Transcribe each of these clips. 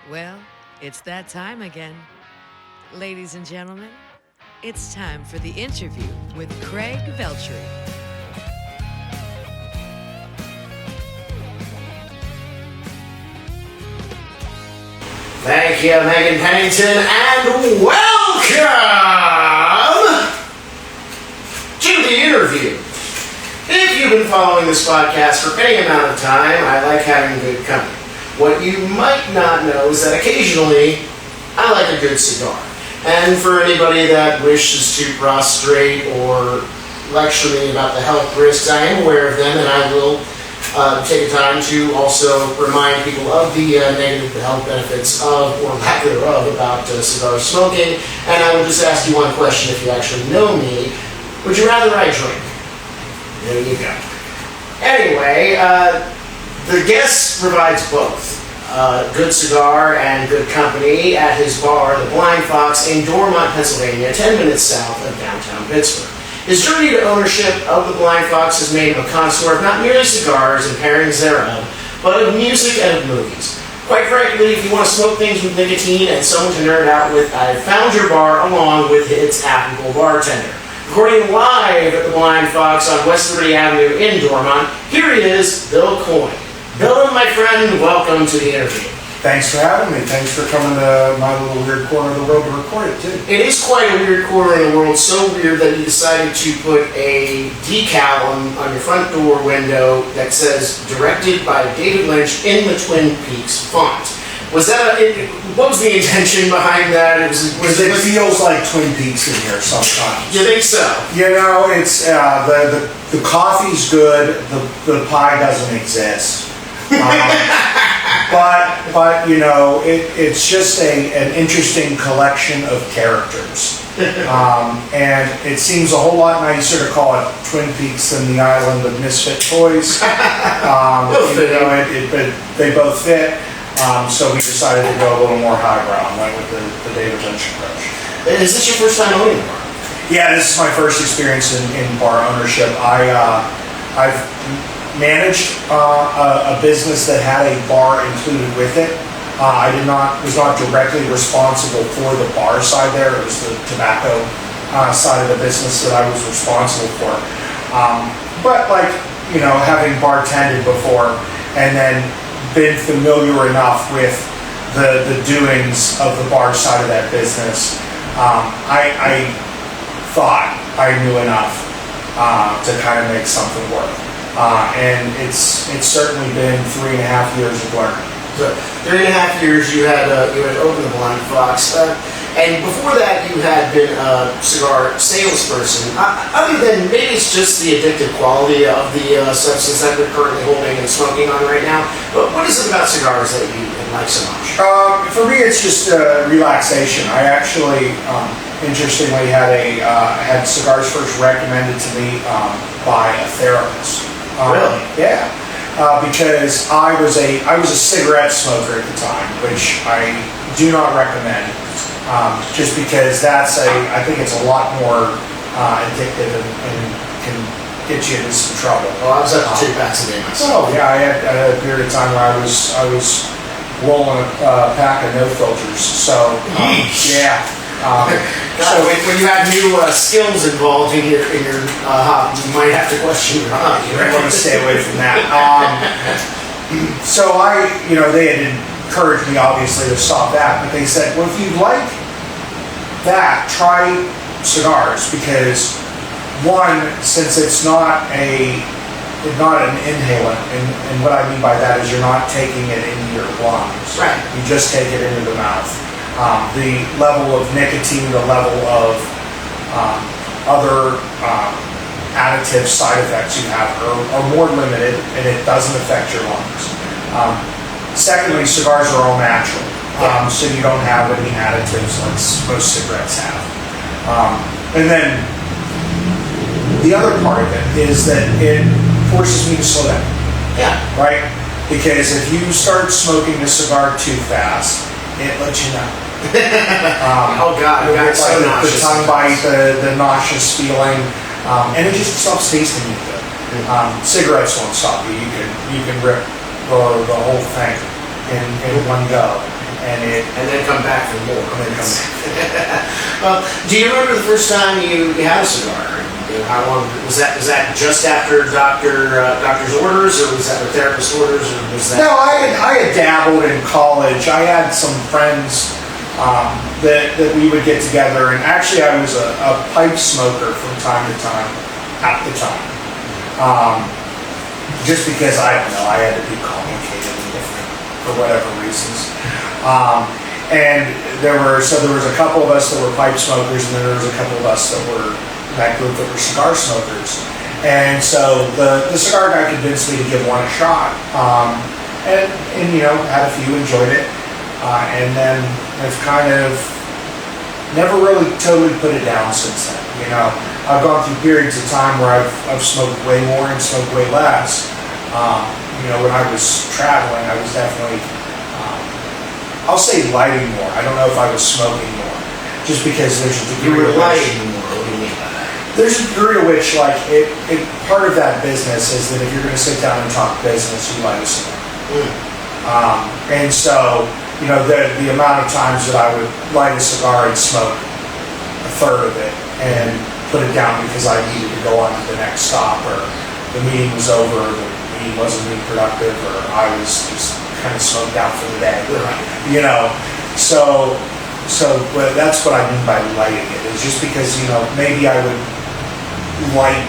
Well, it's that time again. Ladies and gentlemen, it's time for the interview with Craig Veltri. Thank you, Megan Pennington, and welcome to the interview. If you've been following this podcast for any amount of time, I like having good company. What you might not know is that occasionally I like a good cigar. And for anybody that wishes to prostrate or lecture me about the health risks, I am aware of them, and I will take a time to also remind people of the negative health benefits of, or lack thereof, about cigar smoking. And I will just ask you one question if you actually know me. Would you rather I drink? There you go. Anyway, the guest provides both. Good cigar and good company at his bar, the Blind Fox, in Dormont, Pennsylvania, 10 minutes south of downtown Pittsburgh. His journey to ownership of the Blind Fox has made him a connoisseur of not merely cigars and pairings thereof, but of music and of movies. Quite frankly, if you want to smoke things with nicotine and someone to nerd out with, I've found your bar along with its applicable bartender. Recording live at the Blind Fox on West Liberty Avenue in Dormont, here he is, Bill Coyne. Bill, my friend, welcome to the interview. Thanks for having me. Thanks for coming to my little weird corner of the world to record it, too. It is quite a weird corner in the world, so weird that you decided to put a decal on your front door window that says, directed by David Lynch in the Twin Peaks font. What was the intention behind that? It feels like Twin Peaks in here sometimes. You think so? You know, it's the coffee's good, the pie doesn't exist. But you know, it's just an interesting collection of characters, and it seems a whole lot nicer to call it Twin Peaks than the Island of Misfit Toys. They both fit, so we decided to go a little more highbrow and went with the David Lynch approach. Is this your first time owning a bar? Yeah, this is my first experience in bar ownership. I've managed a business that had a bar included with it. I was not directly responsible for the bar side there. It was the tobacco side of the business that I was responsible for. But like, you know, having bartended before and then been familiar enough with the doings of the bar side of that business, I thought I knew enough to kind of make something work. And it's certainly been 3.5 years of learning. So 3.5 years you had opened the Blind Fox, and before that you had been a cigar salesperson. Other than maybe it's just the addictive quality of the substance that we're currently holding and smoking on right now. But what is it about cigars that you like so much? For me, it's just relaxation. I actually, interestingly, had cigars first recommended to me by a therapist. Really? Yeah. Because I was a cigarette smoker at the time, which I do not recommend. Just because I think it's a lot more addictive and can get you into some trouble. Well, I was up to 2 packs a day myself. Oh yeah, I had a period of time where I was rolling a pack of no filters. So yeah. When you have new skills involved in your hobby, you might have to question your hobby. I want to stay away from that. So they had encouraged me obviously to stop that, but they said, well, if you like that, try cigars, because one, since it's not an inhalant, and what I mean by that is you're not taking it into your lungs. Right. You just take it into the mouth. The level of nicotine, the level of other additive side effects you have are more limited, and it doesn't affect your lungs. Secondly, cigars are all natural, so you don't have any additives like most cigarettes have. And then the other part of it is that it forces me to slow down. Yeah. Right? Because if you start smoking a cigar too fast, it lets you know. Oh God, I got so nauseous. The tongue bite, the nauseous feeling, and it just stops tasting you good. Cigarettes won't stop you. You can rip the whole thing in one go, and then come back for more. And then come back. Well, do you remember the first time you had a cigar? How long was that? Was that just after doctor's orders, or was that with therapist orders, or was that? No, I had dabbled in college. I had some friends that we would get together, and actually I was a pipe smoker from time to time at the time. Just because I don't know, I had to be complicated and different for whatever reasons. And there was a couple of us that were pipe smokers, and then there was a couple of us that were that group that were cigar smokers. And so the cigar guy convinced me to give one a shot. And had a few, enjoyed it. And then I've kind of never really totally put it down since then. I've gone through periods of time where I've smoked way more and smoked way less. When I was traveling, I was definitely, I'll say lighting more. I don't know if I was smoking more. Just because there's a degree You were of lighting more. What do you mean by that? There's a degree to which, part of that business is that if you're going to sit down and talk business, you light a cigar. And so, the amount of times that I would light a cigar and smoke a third of it and put it down because I needed to go on to the next stop, or the meeting was over, or the meeting wasn't being productive, or I was just kind of smoked out for the day. But that's what I mean by lighting it. It's just because, maybe I would light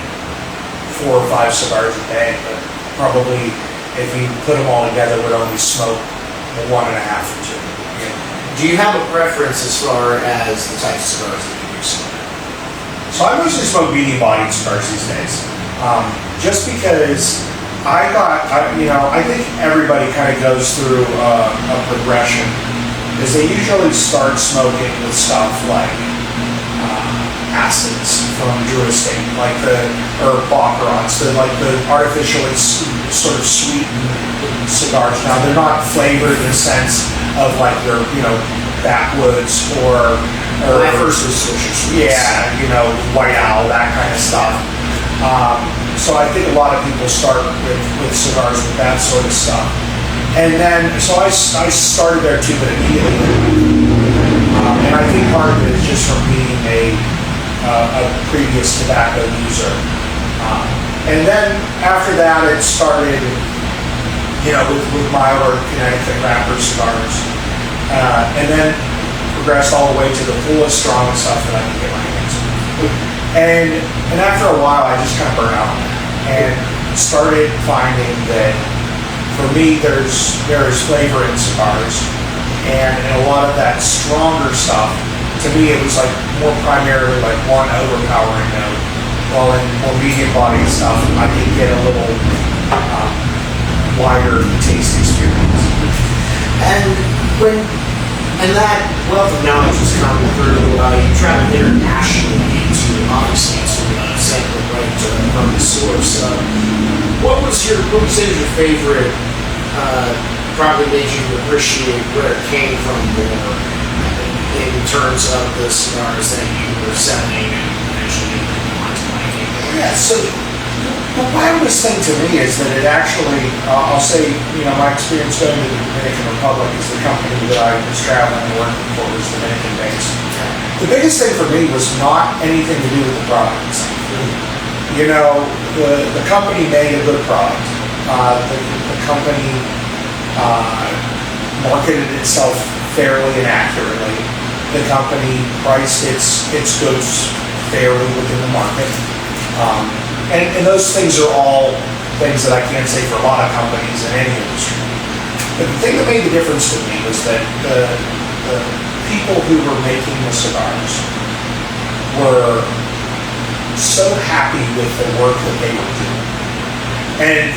4 or 5 cigars a day, but probably if you put them all together would only smoke 1.5 or 2. Do you have a preference as far as the types of cigars that you do smoke? So I mostly smoke medium-bodied cigars these days, just because I think everybody kind of goes through a progression. Is they usually start smoking with stuff like acids from Drew Estate, or Baccarat, the artificially sort of sweetened cigars. Now they're not flavored in the sense of their backwoods or When I first was switching sweets. Yeah, White Owl, that kind of stuff. So I think a lot of people start with cigars with that sort of stuff. And then, so I started there too, but immediately. And I think part of it is just from being a previous tobacco user. And then after that, it started, with milder Connecticut wrapper cigars. And then progressed all the way to the fullest, strongest stuff that I can get my hands on. And after a while, I just kind of burned out on that and started finding that for me, there is flavor in cigars, and a lot of that stronger stuff. To me, it was more primarily one overpowering note. While in more medium-bodied stuff, I could get a little wider taste experience. And that wealth of knowledge was coming through. You traveled internationally obviously to sample right from the source. What would you say was your favorite? Probably made you appreciate where it came from more in terms of the cigars that you were selling and eventually wanted to liking. Yeah. So the wildest thing to me is that it actually, I'll say, my experience going to the Dominican Republic is the company that I was traveling and working for was Dominican-based. The biggest thing for me was not anything to do with the product itself. The company made a good product. The company marketed itself fairly and accurately. The company priced its goods fairly within the market. And those things are all things that I can't say for a lot of companies in any industry. But the thing that made the difference to me was that the people who were making the cigars were so happy with the work that they were doing. And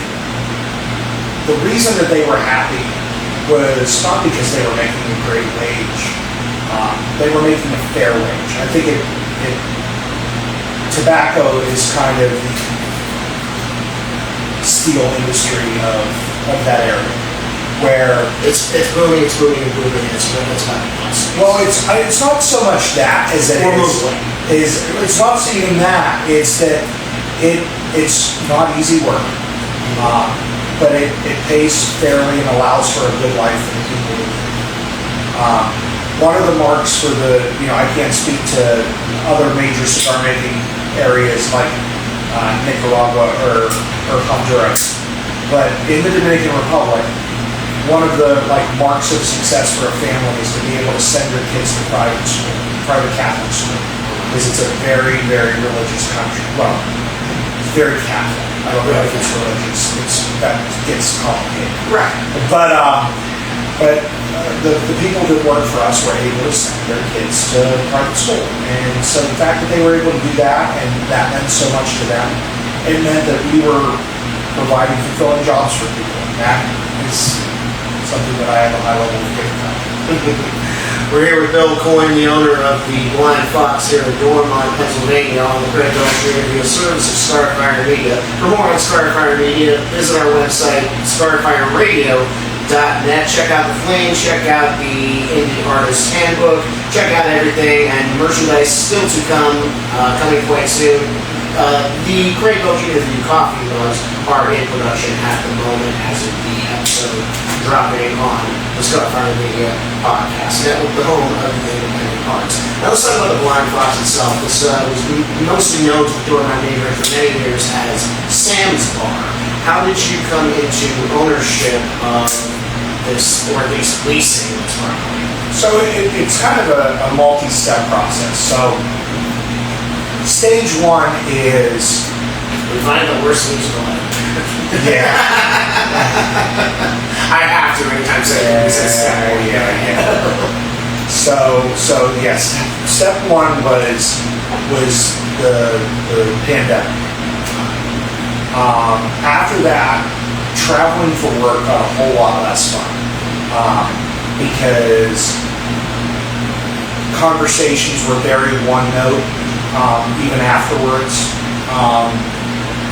the reason that they were happy was not because they were making a great wage. They were making a fair wage. I think tobacco is kind of the steel industry of that area, where it's booming, it's not nuts. Well, it's not so much that as it it's not even that. It's that it's not easy work, but it pays fairly and allows for a good life for the people who live. One of the marks for I can't speak to other major cigar making areas like Nicaragua or Honduras, but in the Dominican Republic, one of the marks of success for a family is to be able to send their kids to private school, private Catholic school, because it's a very, very religious country. Well, it's very Catholic. I don't know if it's religious. That gets complicated. Right. But the people that work for us were able to send their kids to private school, and so the fact that they were able to do that, and that meant so much to them, it meant that we were providing fulfilling jobs for people. And that is something that I have a high level of faith about. We're here with Bill Coyne, the owner of the Blind Fox here in Dormont, Pennsylvania, on the Craig Veltri Radio Service of Starfire Media. For more on Starfire Media, visit our website, starfireradio.net. Check out the Flame, check out the Indie Artist Handbook, check out everything, and merchandise still to come, coming quite soon. The Craig Veltri Interview coffee mugs are in production at the moment as of the episode dropping on the Starfire Media Podcast Network, the home of the independent arts. Now let's talk about the Blind Fox itself. This was mostly known to the Dormont neighborhood for many years as Sam's Bar. How did you come into ownership of this, or at least leasing this property? So it's kind of a multi-step process. So stage one is we find the worst lease in life. Yeah. I have to anytime say step one. Yeah. So yes, step one was the pandemic. After that, traveling for work got a whole lot less fun because conversations were very one note. Even afterwards,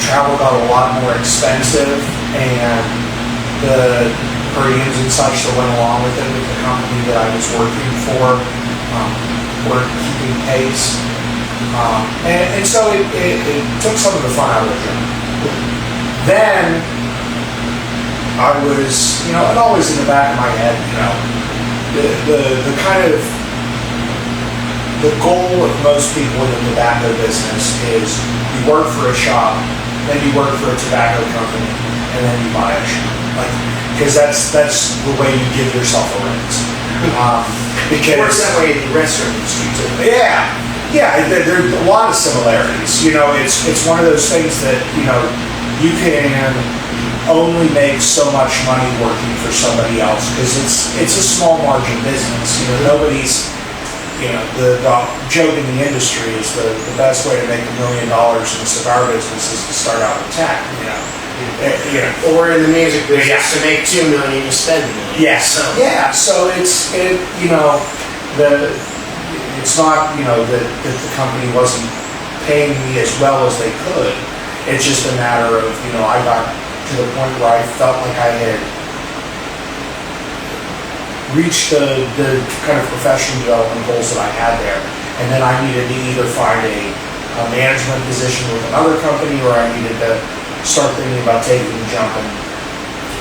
travel got a lot more expensive, and the per diems and such that went along with it, with the company that I was working for, weren't keeping pace. And so it took some of the fun out of the job. Then I was, and always in the back of my head, the kind of the goal of most people in the tobacco business is you work for a shop, then you work for a tobacco company, and then you buy a shop. Because that's the way you give yourself a raise. Because it works that way in the restaurant industry too. Yeah, there's a lot of similarities. It's one of those things that you can only make so much money working for somebody else because it's a small margin business. Nobody's. The joke in the industry is the best way to make $1 million in the cigar business is to start out with tech. Or in the music business, to make $2 million, you spend $1 million. Yeah. So it's not that the company wasn't paying me as well as they could. It's just a matter of I got to the point where I felt like I had reached the kind of professional development goals that I had there, and then I needed to either find a management position with another company, or I needed to start thinking about taking the jump and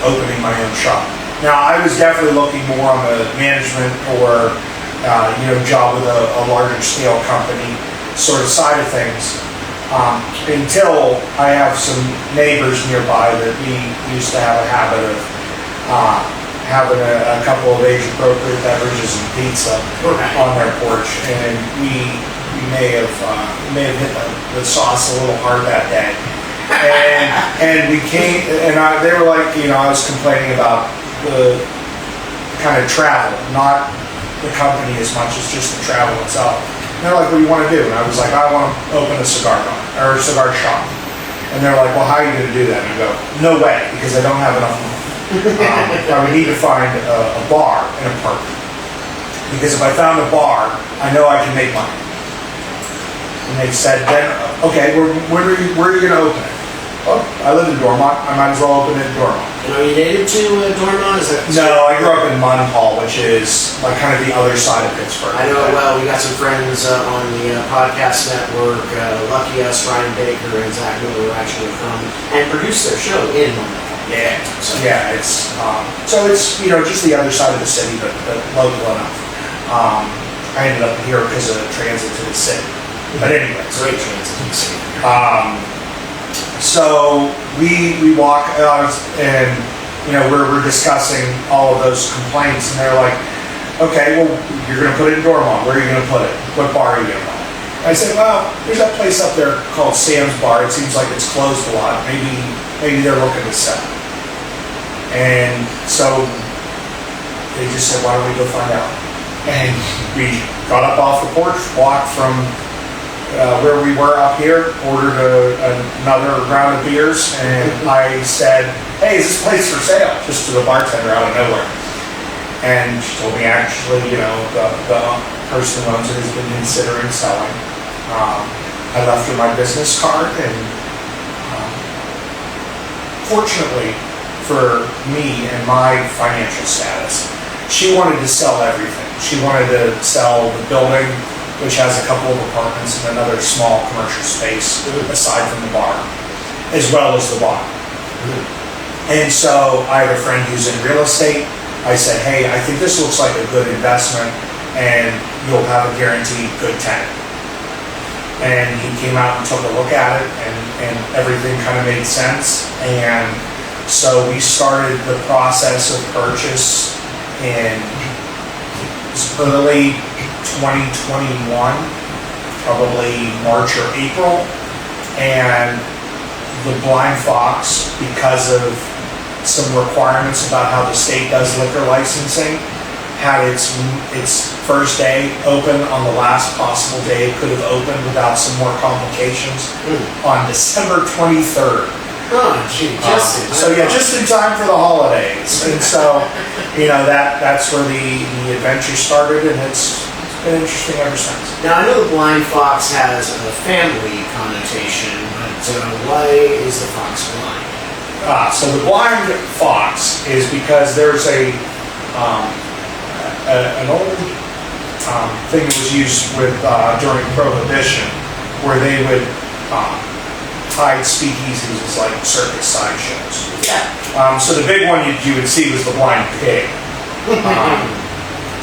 opening my own shop. Now, I was definitely looking more on the management or job with a larger scale company sort of side of things, until I have some neighbors nearby that we used to have a habit of having a couple of age-appropriate beverages and pizza on their porch, and we may have hit the sauce a little hard that day. And we came, and they were like, I was complaining about the kind of travel, not the company as much as just the travel itself. And they're like, what do you want to do? And I was like, I want to open a cigar bar, or a cigar shop. And they're like, well, how are you going to do that? And I go, no way, because I don't have enough money. I would need to find a bar and a partner. Because if I found a bar, I know I can make money. And they said, then, okay, where are you going to open it? Well, I live in Dormont. I might as well open it in Dormont. And are you native to Dormont? Is that No, I grew up in Munhall, which is kind of the other side of Pittsburgh. I know it well. We got some friends on the podcast network. Lucky us, Ryan Baker and Zach Miller, were actually from and produced their show in Munhall. Yeah. Yeah, so it's just the other side of the city, but local enough. I ended up here because of transit to the city. But anyway, great transit to the city. So we walk and we're discussing all of those complaints, and they're like, okay, well, you're going to put it in Dormont. Where are you going to put it? What bar are you going to put it? I said, well, there's that place up there called Sam's Bar. It seems like it's closed a lot. Maybe they're looking to sell. And so they just said, why don't we go find out? And we got up off the porch, walked from where we were up here, ordered another round of beers, and I said, hey, is this place for sale? Just to the bartender out of nowhere. And she told me, actually, the person who owns it has been considering selling. I left her my business card, and fortunately for me and my financial status, she wanted to sell everything. She wanted to sell the building, which has a couple of apartments and another small commercial space aside from the bar, as well as the bar. And so I have a friend who's in real estate. I said, hey, I think this looks like a good investment, and you'll have a guaranteed good tenant. And he came out and took a look at it, and everything kind of made sense. And so we started the process of purchase in early 2021, probably March or April. And the Blind Fox, because of some requirements about how the state does liquor licensing, had its first day open on the last possible day it could have opened without some more complications on December 23rd. Oh, gee, just in time for the holidays. And so, that's where the adventure started, and it's been interesting ever since. Now, I know the Blind Fox has a family connotation, but why is the fox blind? So the Blind Fox is because there's an old thing that was used during Prohibition, where they would hide speakeasies like circus sideshows. Yeah. So the big one you would see was the blind pig.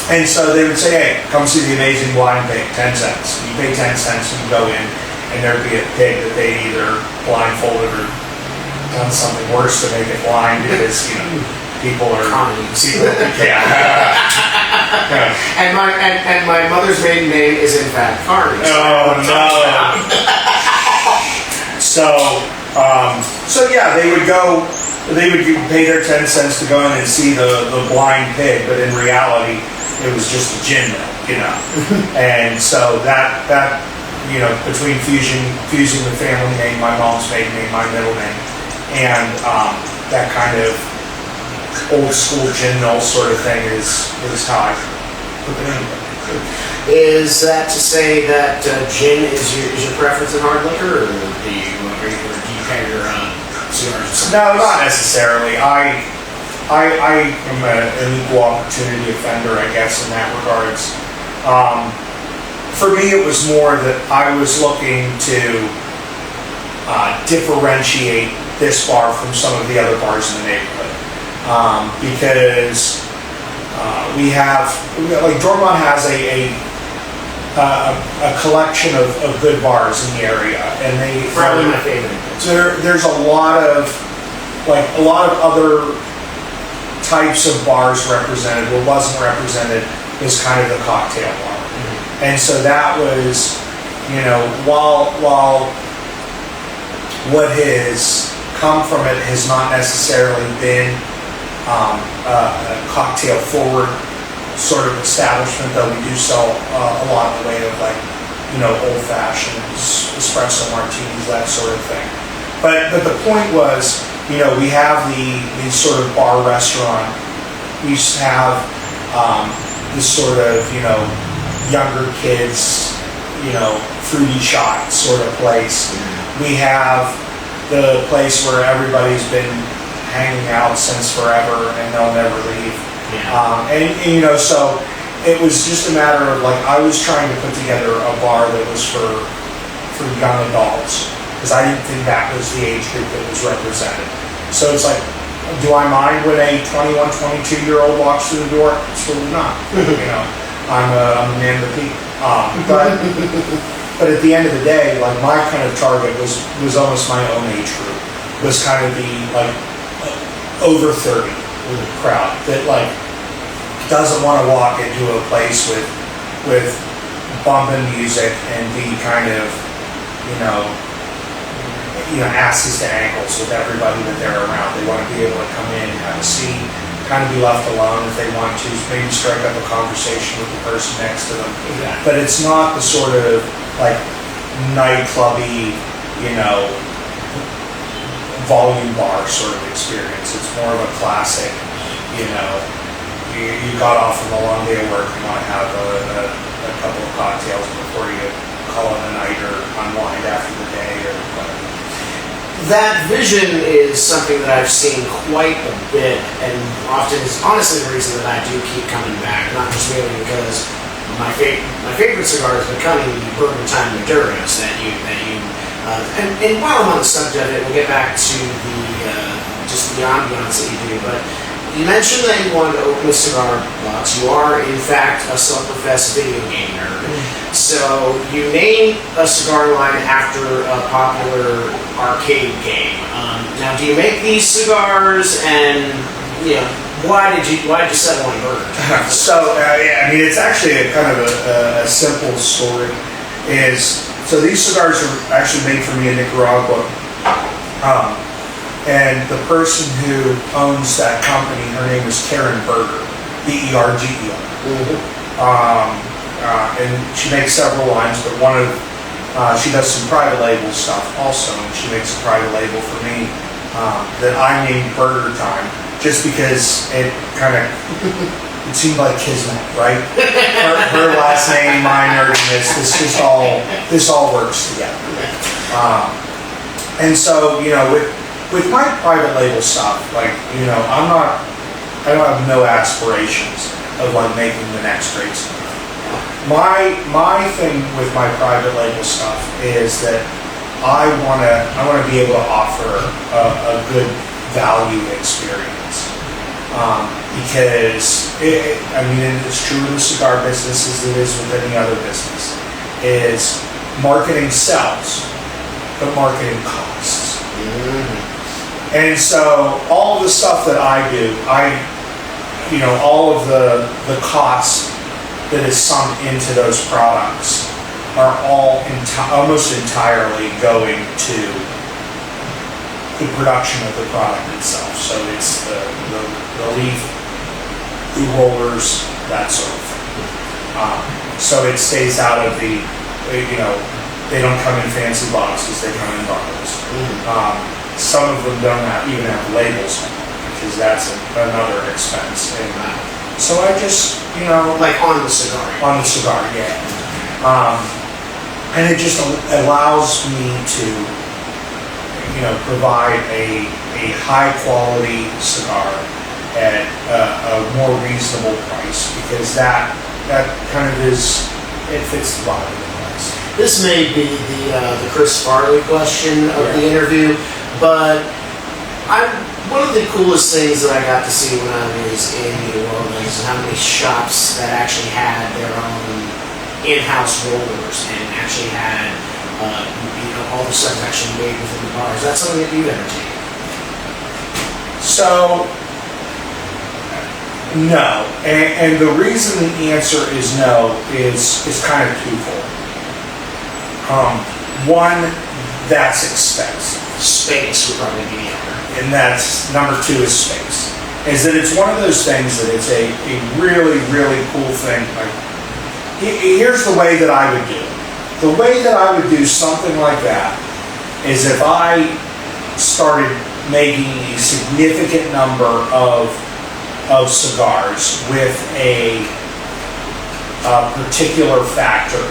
And so they would say, hey, come see the amazing blind pig, 10 cents. You pay 10 cents and you go in, and there'd be a pig that they either blindfolded or done something worse to make it blind, because, people are... Yeah. And my mother's maiden name is in fact Carney. Oh, no. So yeah, they would pay their 10 cents to go in and see the blind pig, but in reality, it was just a gin mill, And so that between fusing the family name, my mom's maiden name, my middle name, and that kind of old school gin mill sort of thing is how I put the name. Is that to say that gin is your preference in hard liquor, or do you pair your cigars? No, not necessarily. I am an equal opportunity offender, I guess, in that regards. For me, it was more that I was looking to differentiate this bar from some of the other bars in the neighborhood, because we have, Dormont has a collection of good bars in the area, and they probably my favorite. There's a lot of other types of bars represented. What wasn't represented was kind of the cocktail bar, and so that was, while what has come from it has not necessarily been a cocktail forward sort of establishment, though we do sell a lot in the way of old fashions, espresso martinis, that sort of thing. But the point was, we have the sort of bar restaurant. We used to have this sort of younger kids, fruity shot sort of place. We have the place where everybody's been hanging out since forever and they'll never leave. Yeah. So it was just a matter of I was trying to put together a bar that was for young adults, because I didn't think that was the age group that was represented. So it's Do I mind when a 21, 22-year-old walks through the door? Absolutely not. I'm a man of the people. But at the end of the day, like my kind of target was almost my own age group. Was kind of the like over 30 crowd that like doesn't want to walk into a place with bumping music and be kind of asses to ankles with everybody that they're around. They want to be able to come in, have a seat, kind of be left alone if they want to, maybe strike up a conversation with the person next to them. Exactly. But it's not the sort of like nightclubby, volume bar sort of experience. It's more of a classic, you got off from a long day of work, you want to have a couple of cocktails before you call it a night or unwind after the day or whatever. That vision is something that I've seen quite a bit, and often is honestly the reason that I do keep coming back. Not just merely because my favorite cigar is becoming the Bourbon Time Maduros that you and while I'm on the subject of it, we'll get back to just the ambiance that you do. But you mentioned that you wanted to open a cigar box. You are, in fact, a self-professed video game nerd. So you named a cigar line after a popular arcade game. Now, do you make these cigars, and why did you settle on Burger? So it's actually a kind of a simple story. So these cigars are actually made for me in Nicaragua, and the person who owns that company, her name is Karen Berger, Berger. And she makes several lines, but she does some private label stuff also, and she makes a private label for me that I named Burger Time, just because it kind of it seemed like kismet, right? Her last name, my nerdiness, this all works together. And so, with my private label stuff, like, I don't have no aspirations of like making the next great cigar. My thing with my private label stuff is that I wanna be able to offer a good value experience. Because it's true in the cigar business as it is with any other business, is marketing sells, but marketing costs. And so all of the stuff that I do, all of the costs that is sunk into those products are all almost entirely going to the production of the product itself. So it's the leaf, the rollers, that sort of thing. So it stays out of the, they don't come in fancy boxes, they come in bottles. Some of them don't even have labels on them, because that's another expense. And so I just, like on the cigar. On the cigar, yeah. And it just allows me to provide a high quality cigar at a more reasonable price, because that kind of it fits the bottom of the price. This may be the Chris Farley question of the interview, but one of the coolest things that I got to see when I was in New Orleans is how many shops that actually had their own in-house rollers and actually had all the stuff actually made within the bar. Is that something that you've ever taken? So, no. And the reason the answer is no is kind of twofold. One, that's expensive. Space would probably be the other. And that's number two is space. Is that it's one of those things that it's a really, really cool thing. Like, here's the way that I would do it. The way that I would do something like that is if I started making a significant number of cigars with a particular factory,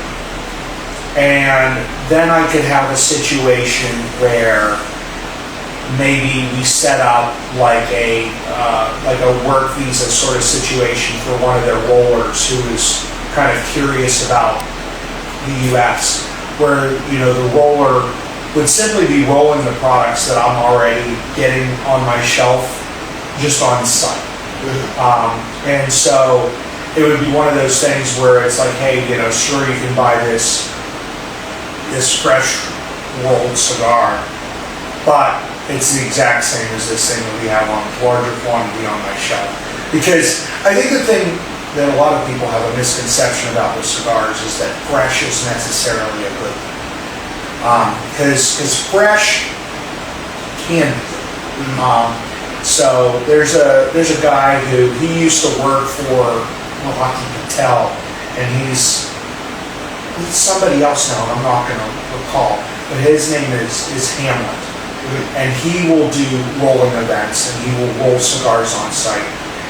and then I could have a situation where maybe we set up like a work visa sort of situation for one of their rollers who is kind of curious about the U.S., where the roller would simply be rolling the products that I'm already getting on my shelf just on site. And so it would be one of those things where it's like, hey, sure, you can buy this fresh rolled cigar, but it's the exact same as this thing that we have on larger quantity on my shelf. Because I think the thing that a lot of people have a misconception about with cigars is that fresh is necessarily a good thing. Because fresh can be good. So there's a guy who he used to work for Milwaukee Patel, and he's somebody else now, I'm not going to recall, but his name is Hamlet. And he will do rolling events, and he will roll cigars on site.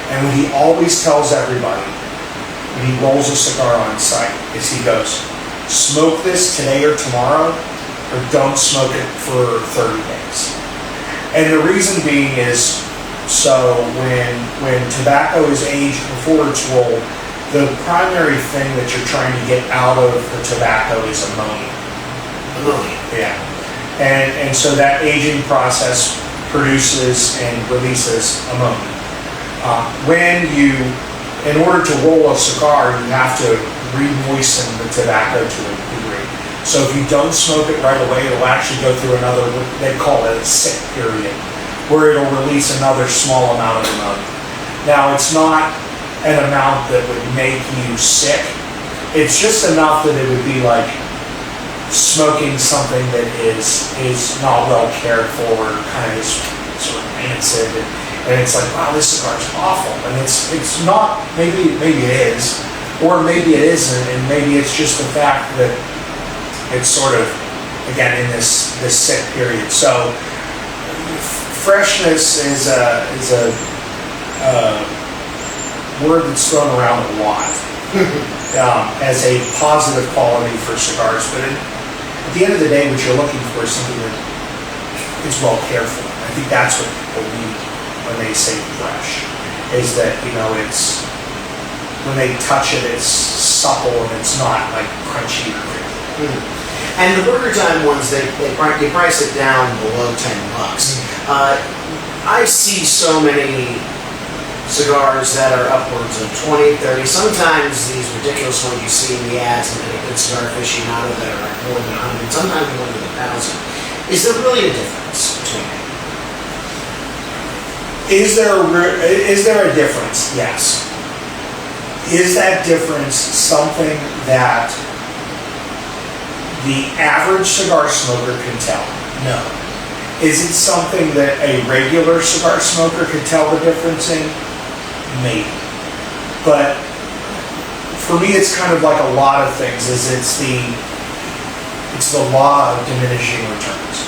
And what he always tells everybody when he rolls a cigar on site is he goes, smoke this today or tomorrow, or don't smoke it for 30 days. And the reason being is, so when tobacco is aged before it's rolled, the primary thing that you're trying to get out of the tobacco is ammonia. Ammonia. Yeah. And so that aging process produces and releases ammonia. In order to roll a cigar, you have to re-moisten the tobacco to a degree. So if you don't smoke it right away, it'll actually go through another, they call it a sick period, where it'll release another small amount of ammonia. Now, it's not an amount that would make you sick. It's just enough that it would be like smoking something that is not well cared for, kind of sort of rancid, and it's like, wow, this cigar's awful. And it's not, maybe it is, or maybe it isn't, and maybe it's just the fact that it's sort of, again, in this sick period. So freshness is a word that's thrown around a lot as a positive quality for cigars, but at the end of the day, what you're looking for is something that is well cared for. I think that's what people mean when they say fresh, is that, it's, when they touch it, it's supple and it's not like crunchy or crinkly. And the Burger Time ones, they price it down below $10. I see so many cigars that are upwards of 20, 30, sometimes these ridiculous ones you see in the ads and a good cigar aficionado that are more than 100, sometimes more than 1,000. Is there really a difference between them? Is there a difference? Yes. Is that difference something that the average cigar smoker can tell? No. Is it something that a regular cigar smoker could tell the difference in? Maybe. But for me, it's kind of like a lot of things. It's the law of diminishing returns.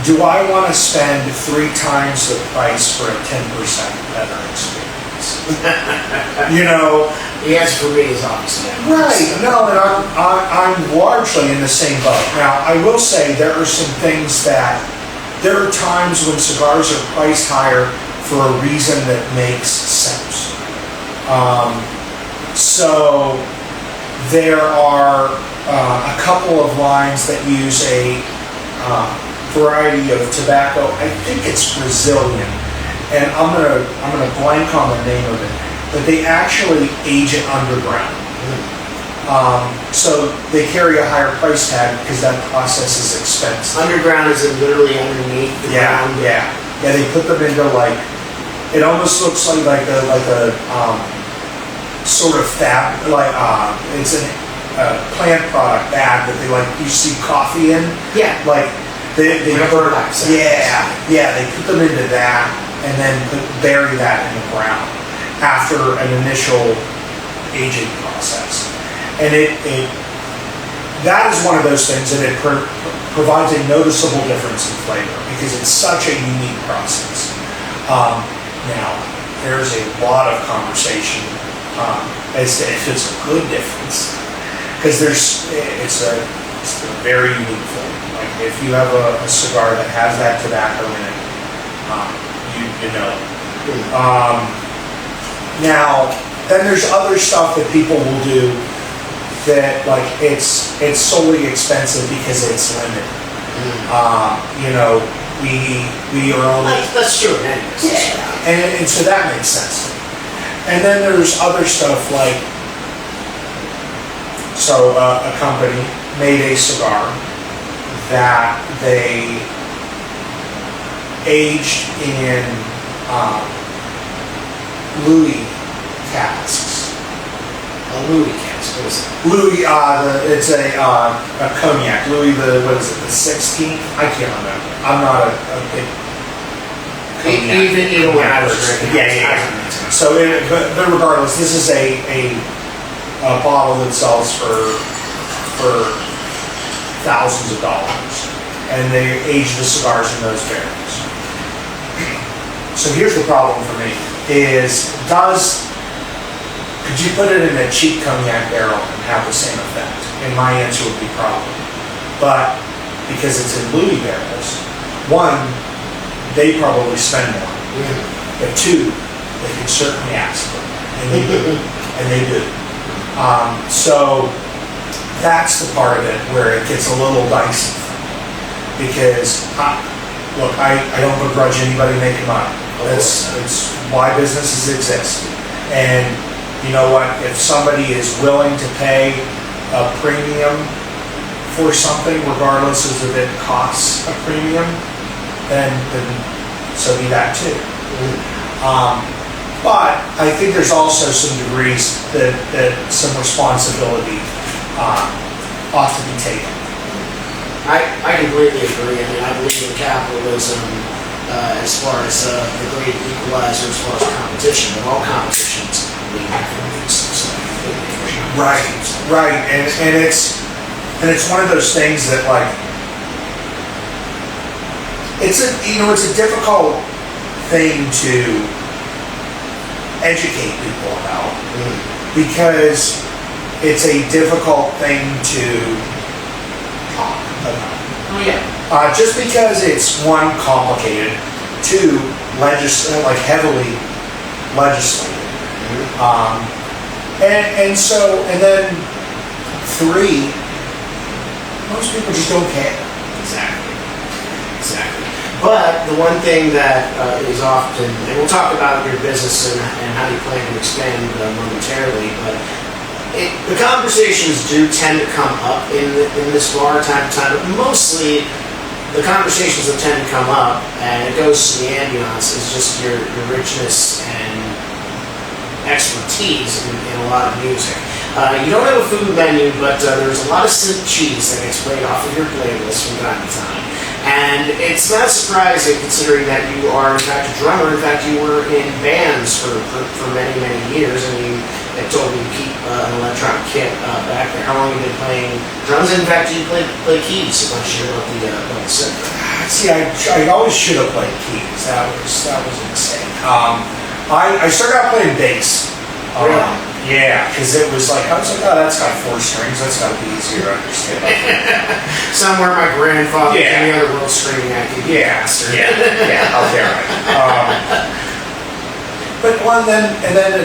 Do I want to spend 3 times the price for a 10% better experience? The answer for me is obviously right. No, and I'm largely in the same boat. Now, I will say there are some things that there are times when cigars are priced higher for a reason that makes sense. So there are a couple of lines that use a variety of tobacco. I think it's Brazilian, and I'm gonna blank on the name of it. But they actually age it underground. So they carry a higher price tag because that process is expensive. Underground is literally underneath the ground. Yeah. They put them into it almost looks like a sort of fab, it's a plant product bag that you see coffee in. Yeah. They put they put them into that and then bury that in the ground after an initial aging process. And that is one of those things that it provides a noticeable difference in flavor because it's such a unique process. Now, there's a lot of conversation as to if it's a good difference, because it's a very unique thing. Like if you have a cigar that has that tobacco in it, you know. Now, then there's other stuff that people will do that it's solely expensive because it's limited. We are only... That's true in any business. Yeah, and so that makes sense. And then there's other stuff like, so a company made a cigar that they aged in Louis casks. A Louis cask, what is it? Louis, it's a cognac. Louis what is it, the 16th? I can't remember. I'm not a big cognac. Even when I was drinking. Yeah. So, but regardless, this is a bottle that sells for thousands of dollars, and they age the cigars in those barrels. So here's the problem for me: could you put it in a cheap cognac barrel and have the same effect? And my answer would be probably. But because it's in Louis barrels, one, they probably spend more. But two, they can certainly ask for it. And they do. And they do. So that's the part of it where it gets a little dicey. Because, look, I don't begrudge anybody making money. That's why businesses exist. And you know what? If somebody is willing to pay a premium for something, regardless of if it costs a premium, then so be that too. But I think there's also some degrees that some responsibility ought to be taken. I completely agree. I mean, I believe in capitalism as far as the great equalizer, as far as competition, but all competitions lead to different. Right, and it's one of those things that like it's a difficult thing to educate people about because it's a difficult thing to talk about. Oh yeah. Just because it's one, complicated, two, heavily legislated, and then three, most people just don't care. Exactly. But the one thing that is often, and we'll talk about your business and how you plan to expand momentarily, but the conversations do tend to come up in this bar time to time, but mostly the conversations that tend to come up, and it goes to the ambiance, is just your richness and expertise in a lot of music. You don't have a food menu, but there's a lot of synth cheese that gets played off of your playlist from time to time. And it's not surprising considering that you are in fact a drummer. In fact, you were in bands for many, many years, and you told me you keep an electronic kit back there. How long have you been playing drums? In fact, you play keys a bunch about the synth. See, I always should have played keys. That was a mistake. I started out playing bass. Really? Yeah, because it was like, I was like, oh, that's got 4 strings. That's got to be easier to understand. Somewhere my grandfather in the other world screaming at you. Yeah, out there. But then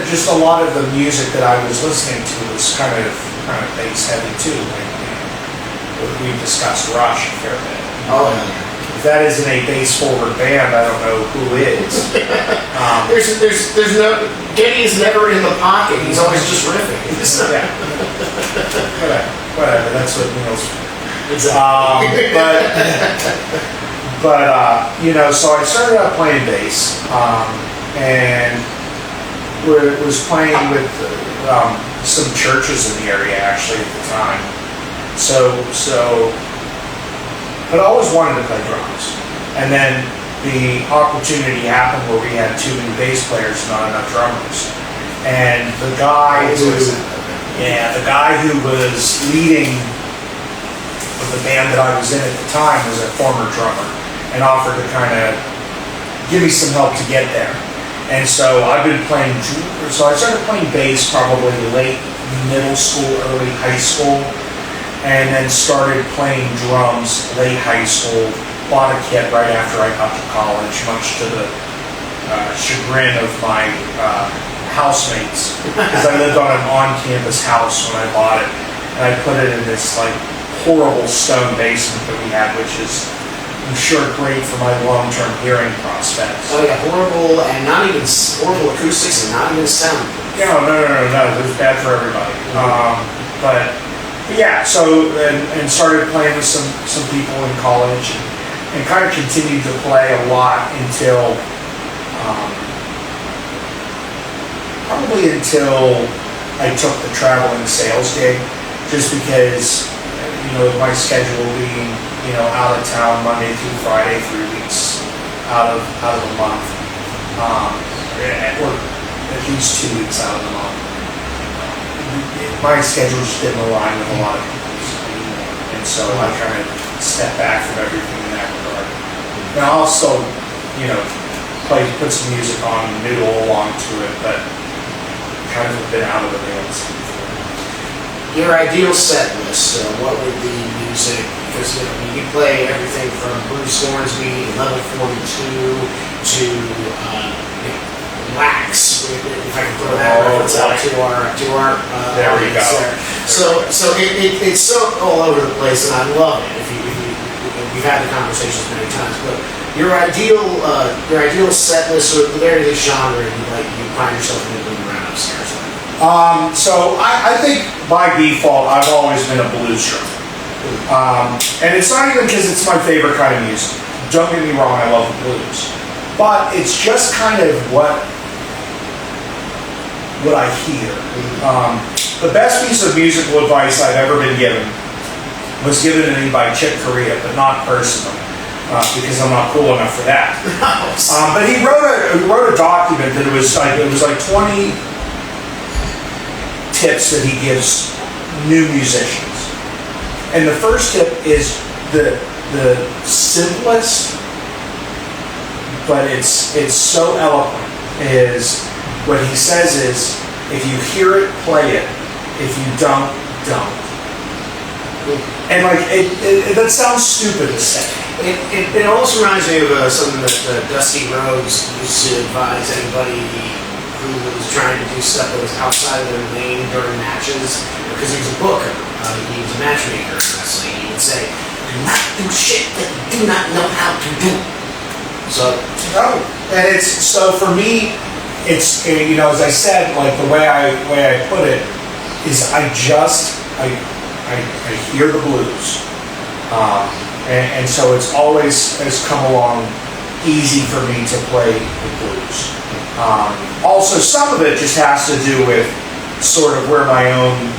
just a lot of the music that I was listening to was kind of bass heavy too. Like, we discussed Rush a fair bit. Oh yeah. If that isn't a bass forward band, I don't know who is. There's no, Geddy is never in the pocket. He's always just riffing. Yeah. Whatever. That's what Neil's. Exactly. But so I started out playing bass, and was playing with some churches in the area actually at the time. So. But I always wanted to play drums. And then the opportunity happened where we had too many bass players, not enough drummers. And the guy who was leading the band that I was in at the time was a former drummer and offered to kind of give me some help to get there. And so I've been playing, so I started playing bass probably late middle school, early high school. And then started playing drums late high school, bought a kit right after I got to college, much to the chagrin of my housemates, because I lived on an on-campus house when I bought it, and I put it in this like horrible stone basement that we had, which is I'm sure great for my long-term hearing prospects. Oh yeah, horrible and not even horrible acoustics and not even sound. No. It was bad for everybody. But yeah, so and started playing with some people in college and kind of continued to play a lot until probably until I took the traveling sales gig, just because my schedule being out of town Monday through Friday, 3 weeks out of the month, or at least 2 weeks out of the month. My schedule just didn't align with a lot of people's anymore, and so I kind of stepped back from everything in that regard. Now I'll still, put some music on and noodle along to it, but kind of been out of the rails. Your ideal set list, what would be music? Because you play everything from Bruce Hornsby to Level 42 to Wax, if I can throw that reference out to our there we go. There. So it's so all over the place, and I love it. We've had the conversations many times, but your ideal set list, or there the genre you find yourself moving around upstairs. So I think by default I've always been a blues drummer, and it's not even because it's my favorite kind of music. Don't get me wrong, I love the blues, but it's just kind of what I hear. The best piece of musical advice I've ever been given was given to me by Chick Corea, but not personally, because I'm not cool enough for that. But he wrote a document that it was like 20 tips that he gives new musicians, and the first tip is the simplest, but it's so eloquent. Is what he says is, if you hear it, play it. If you don't. And that sounds stupid to say. It almost reminds me of something that Dusty Rhodes used to advise anybody who was trying to do stuff that was outside of their lane during matches, because he was a booker, he was a matchmaker in wrestling. He would say, "Do not do shit that you do not know how to do." So and it's so for me, it's as I said, like the way I put it is I hear the blues, and so it's always has come along easy for me to play the blues. Also, some of it just has to do with sort of where my own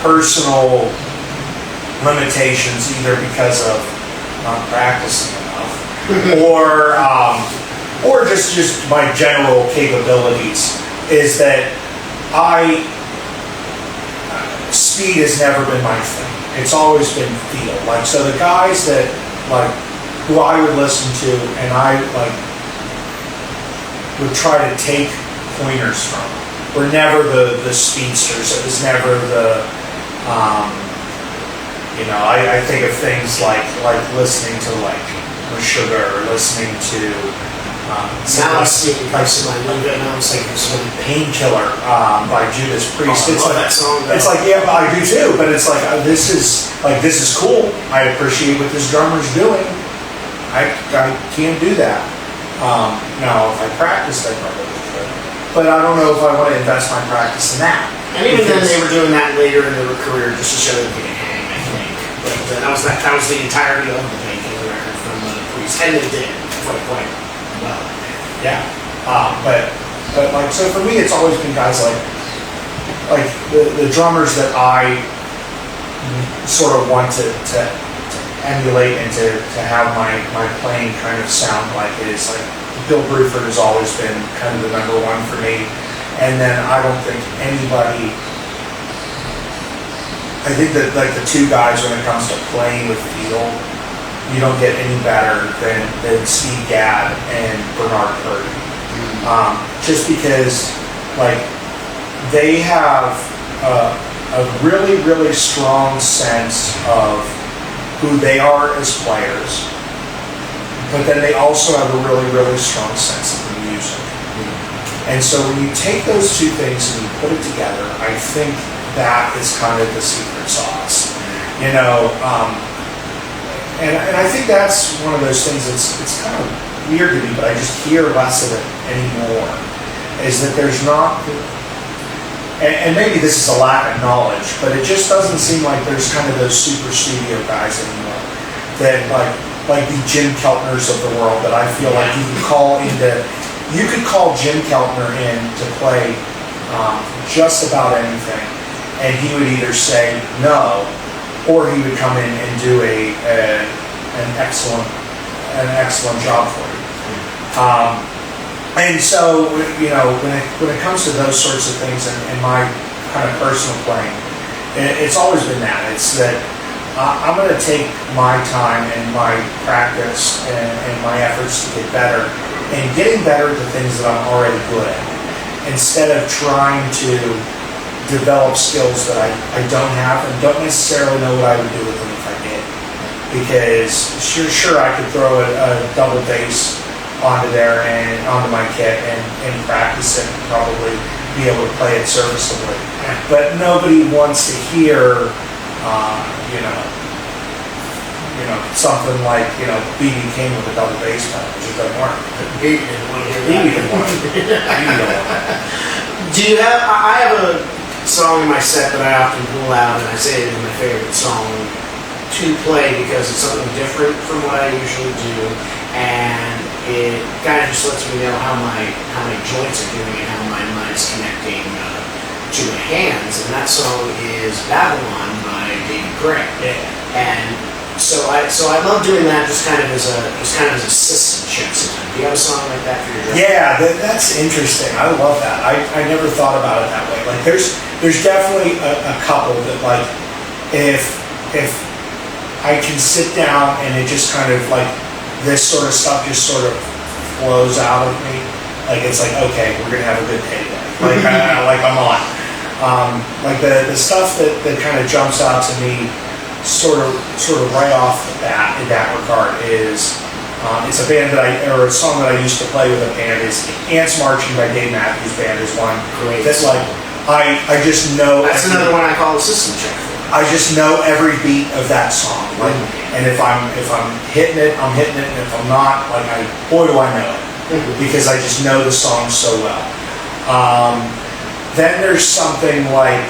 personal limitations, either because of not practicing enough, or just my general capabilities, is that speed has never been my thing. It's always been feel. So the guys that who I would listen to and I would try to take pointers from were never the speedsters. It was never the I think of things like listening to Sugar, or listening to now I'm speaking personally. Now I'm saying Painkiller by Judas Priest. I love that song. It's yeah, I do too. But it's this is cool. I appreciate what this drummer's doing. I can't do that. Now, if I practiced, I probably could. But I don't know if I want to invest my practice in that. And even then, they were doing that later in their career just to show that they could hang, I think. But that was the entirety of the Painkiller record from Priest, and they did quite well. Yeah, but so for me, it's always been guys like the drummers that I sort of want to emulate and to have my playing kind of sound like is Bill Bruford has always been kind of the number one for me, and then I don't think anybody. I think that the two guys when it comes to playing with feel, you don't get any better than Steve Gadd and Bernard Purdy. Just because they have a really, really strong sense of who they are as players, but then they also have a really, really strong sense of the music. And so when you take those two things and you put it together, I think that is kind of the secret sauce. and I think that's one of those things it's kind of weird to me, but I just hear less of it anymore, is that there's not, and maybe this is a lack of knowledge, but it just doesn't seem like there's kind of those super studio guys anymore, that like the Jim Keltners of the world, that I feel like you could call Jim Keltner in to play just about anything, and he would either say no, or he would come in and do an excellent job for you. And so, you know, when it comes to those sorts of things and my kind of personal playing, it's always been that. It's that I'm going to take my time and my practice and my efforts to get better, and getting better at the things that I'm already good at, instead of trying to develop skills that I don't have and don't necessarily know what I would do with them if I did. Because sure I could throw a double bass onto there and onto my kit and practice it and probably be able to play it serviceably. But nobody wants to hear, something like, B.B. King with a double bass pedal, which doesn't work. BB didn't want to hear B.B. that. didn't want it. BB don't want it. Do you have? I have a song in my set that I often pull out, and I say it is my favorite song to play because it's something different from what I usually do, and it kind of just lets me know how my joints are doing and how my mind's connecting to my hands. And that song is "Babylon" by David Gray. Yeah. And so I love doing that just kind of as a system check sometimes. Do you have a song like that for your drum? Yeah, that's interesting. I love that. I never thought about it that way. Like there's definitely a couple that, like, if I can sit down and it just kind of like this sort of stuff just sort of flows out of me. Like it's like, okay, we're gonna have a good day today. Like like I'm on. Like the stuff that kind of jumps out to me sort of right off the bat in that regard is it's a band or a song that I used to play with a band. Is Ants Marching by Dave Matthews Band is one. Great. That's like I just know. That's another one I call a system check for. I just know every beat of that song. Like, and if I'm hitting it, I'm hitting it, and if I'm not, like boy do I know it, because I just know the song so well. Then there's something like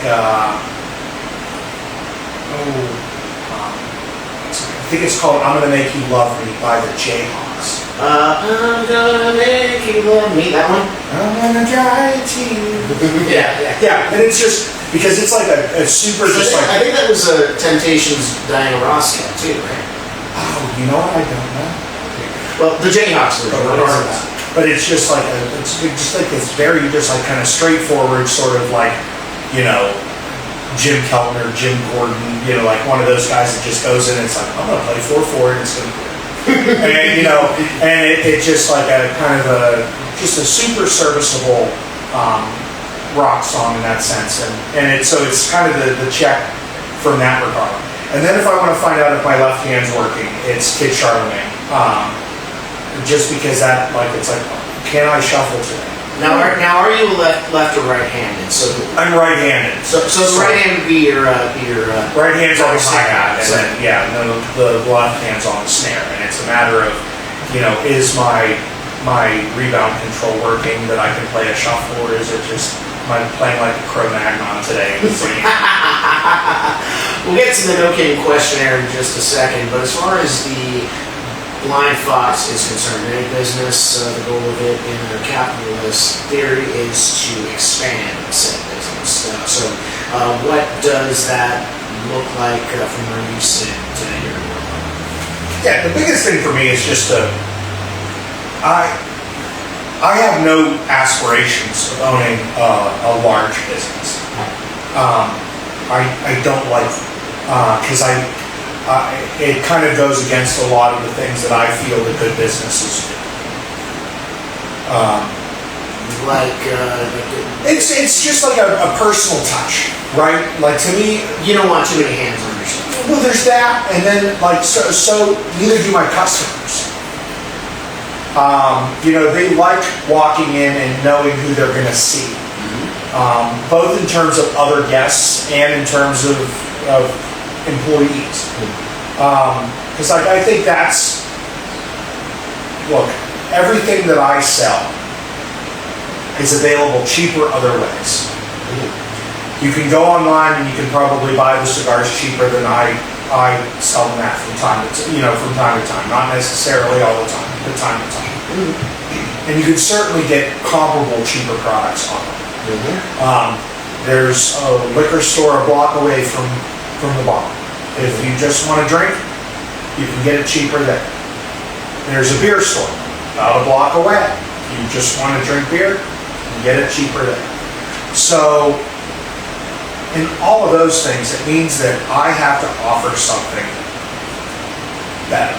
I think it's called "I'm Gonna Make You Love Me" by the Jayhawks. I'm gonna make you love me. That one? I'm gonna try to. Yeah. And it's just because it's like a super just like. I think that was Temptations' Diana Ross too, right? Oh, you know what? I don't know. Well, the Jayhawks version. But it's just like it's just like this very just like kind of straightforward sort of like, Jim Keltner, Jim Gordon, like one of those guys that just goes in and it's like, I'm gonna play 4/4 and it's gonna and and it's just like a kind of just a super serviceable rock song in that sense, and so it's kind of the check from that regard. And then if I want to find out if my left hand's working, it's Kid Charlemagne. Just because that, like, it's like, can I shuffle today? Now are you left or right-handed? So I'm right-handed. So the right hand would be your right hand's on the hi-hat, and then the left hand's on the snare, and it's a matter of, is my rebound control working that I can play a shuffle, or is it just am I playing like a Cro-Magnon today? We'll get to the No King questionnaire in just a second, but as far as the Blind Fox is concerned, any business, the goal of it in a capitalist theory is to expand said business. So what does that look like from where you sit here? Yeah, the biggest thing for me is just I have no aspirations of owning a large business. I don't like because it kind of goes against a lot of the things that I feel that good businesses do. It's just like a personal touch, right? Like to me, you don't want too many hands on yourself. Well, there's that, and then like so neither do my customers. They like walking in and knowing who they're going to see, both in terms of other guests and in terms of employees. Because I think that's, look, everything that I sell is available cheaper other ways. You can go online and you can probably buy the cigars cheaper than I sell them at from time to time. Not necessarily all the time, but time to time. And you can certainly get comparable cheaper products on them. There's a liquor store a block away from the bar. If you just want to drink, you can get it cheaper there. There's a beer store about a block away. If you just want to drink beer, you can get it cheaper there. So, in all of those things, it means that I have to offer something better.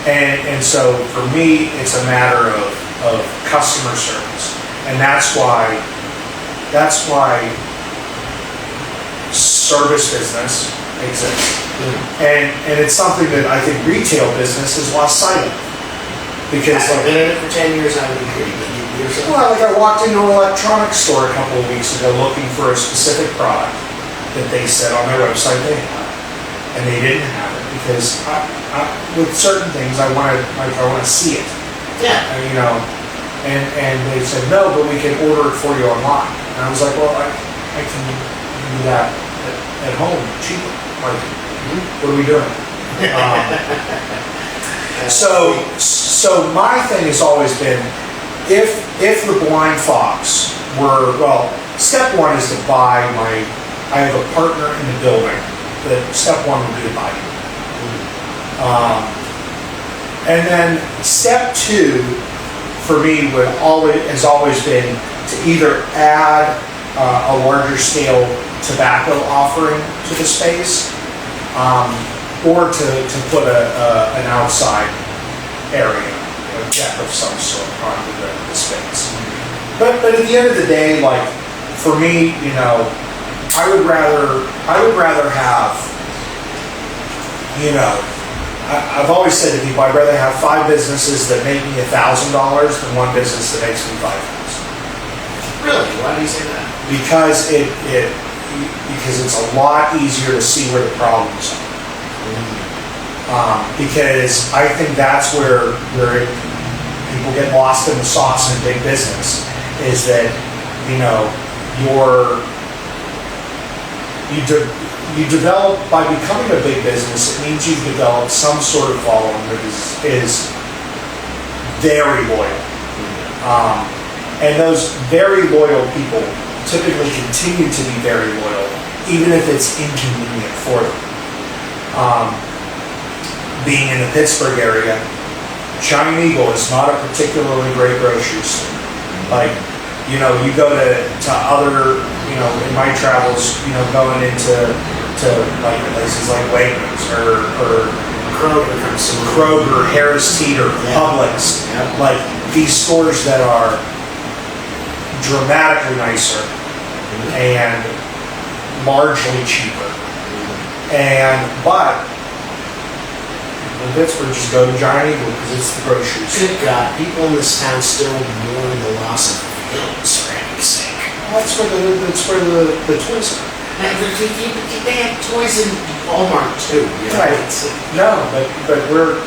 And so for me, it's a matter of customer service. And that's why service business exists. And it's something that I think retail business has lost sight of. Because I've been in it for 10 years, I would agree. well, like I walked into an electronics store a couple of weeks ago looking for a specific product that they said on their website they had, and they didn't have it because with certain things I want to see it. Yeah. And they said no, but we can order it for you online. And I was like, well, I can do that at home cheaper. Like, what are we doing? So my thing has always been, if the Blind Fox were, well, step one is to buy I have a partner in the building, that step one would be to buy it. And then step two, for me, has always been to either add a larger scale tobacco offering to the space, or to put an outside area, a deck of some sort onto the space. But at the end of the day, like for me, I would rather have, I've always said to people, I'd rather have 5 businesses that make me $1,000 than one business that makes me $5,000. Really? Why do you say that? Because because it's a lot easier to see where the problems are. Because I think that's where people get lost in the sauce in big business, is that you develop, by becoming a big business, it means you've developed some sort of following that is very loyal, and those very loyal people typically continue to be very loyal, even if it's inconvenient for them. Being in the Pittsburgh area, Giant Eagle is not a particularly great grocery store. Like, you go to other, in my travels, going into like places like Wegmans or Kroger, Harris Teeter, Publix, like these stores that are dramatically nicer and largely cheaper. But in Pittsburgh, just go to Giant Eagle because it's the grocery store. Good God, people in this town still mourn the loss of Hills, for heaven's sake. Well, that's where the toys are. They have toys in Walmart too. Right. No, but we're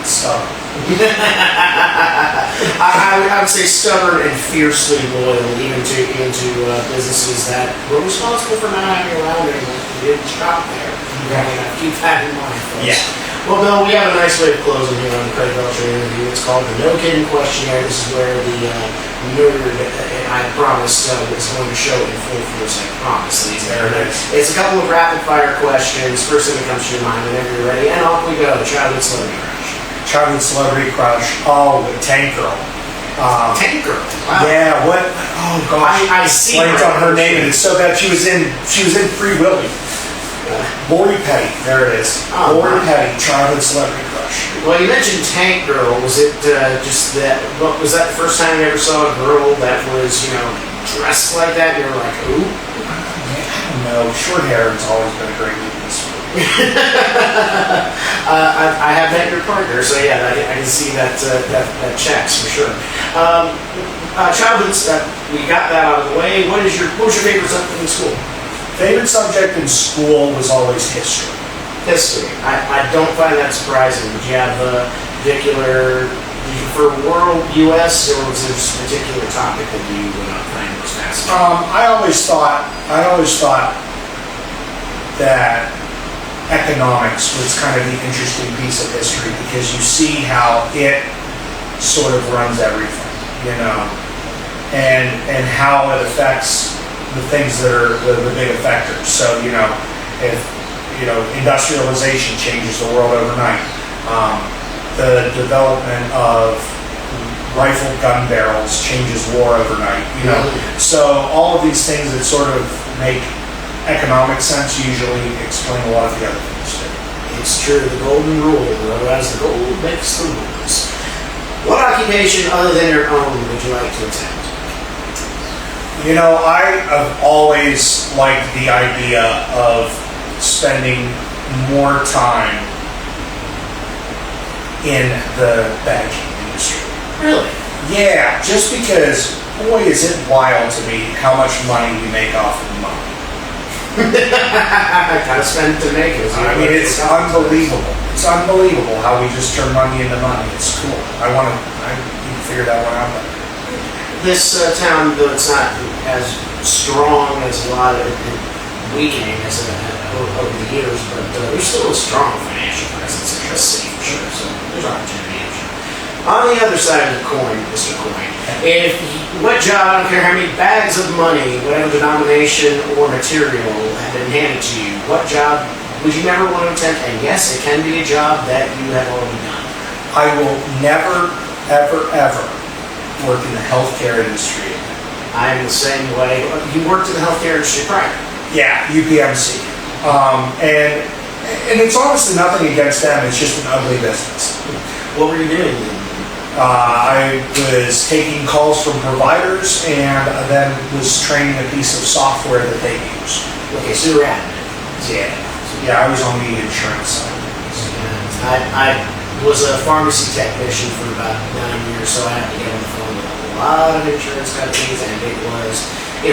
stubborn. I would say stubborn and fiercely loyal, even to businesses that were responsible for not having around anymore. We didn't shop there. Keep that in mind, folks. Yeah. Well, Bill, we have a nice way of closing here on the Craig Veltri interview. It's called the No Kidding Questionnaire. This is where the nerd, I promised, is going to show in full force. I promise, ladies and gentlemen. It's a couple of rapid-fire questions. First thing that comes to your mind whenever you're ready, and off we go. Childhood celebrity crush. Childhood celebrity crush. Oh, Tank Girl. Tank Girl. Wow. Yeah. What? Oh gosh. I see. Blanked on her name, and it's so bad. She was in Free Willy. Lori Petty, there it is. Lori Petty, childhood celebrity crush. Well, you mentioned Tank Girl. Was it just that? Was that the first time you ever saw a girl that was, dressed like that? And you were like, ooh. I don't know. Short hair has always been a great weakness for me. I have met your partner, so yeah, I can see that checks for sure. Childhood stuff. We got that out of the way. What was your favorite subject in school? Favorite subject in school was always history. history. I don't find that surprising. Did you have a particular, do you prefer world, U.S., or was there just a particular topic that you find most fascinating? I always thought that economics was kind of the interesting piece of history because you see how it sort of runs everything, and how it affects the things that are the big effectors. So, if, industrialization changes the world overnight, the development of rifled gun barrels changes war overnight, So all of these things that sort of make economic sense usually explain a lot of the other things too. It's true, the golden rule, otherwise the gold makes the rules. What occupation other than your own would you like to attempt? I have always liked the idea of spending more time in the banking industry. Really? Yeah, just because, boy, is it wild to me how much money we make off of money. Gotta spend to make it. I mean, it's unbelievable. It's unbelievable how we just turn money into money. It's cool. I need to figure that one out better. This town, though it's not as strong as a lot of it, weakening as over the years, but there's still a strong financial presence in the city for sure, so there's opportunity, I'm sure. On the other side of the coin, Mr. Coyne, what job, I don't care how many bags of money, whatever denomination or material have been handed to you, what job would you never want to attempt? And yes, it can be a job that you have already done. I will never, ever, ever work in the healthcare industry. I'm the same way. You worked in the healthcare industry prior. Yeah, UPMC. And it's honestly nothing against them, it's just an ugly business. What were you doing then? I was taking calls from providers and then was training a piece of software that they use. Okay, so you were admin. Yeah, I was on the insurance side. I was a pharmacy technician for about 9 years, so I had to get on the phone with a lot of insurance companies, and it was,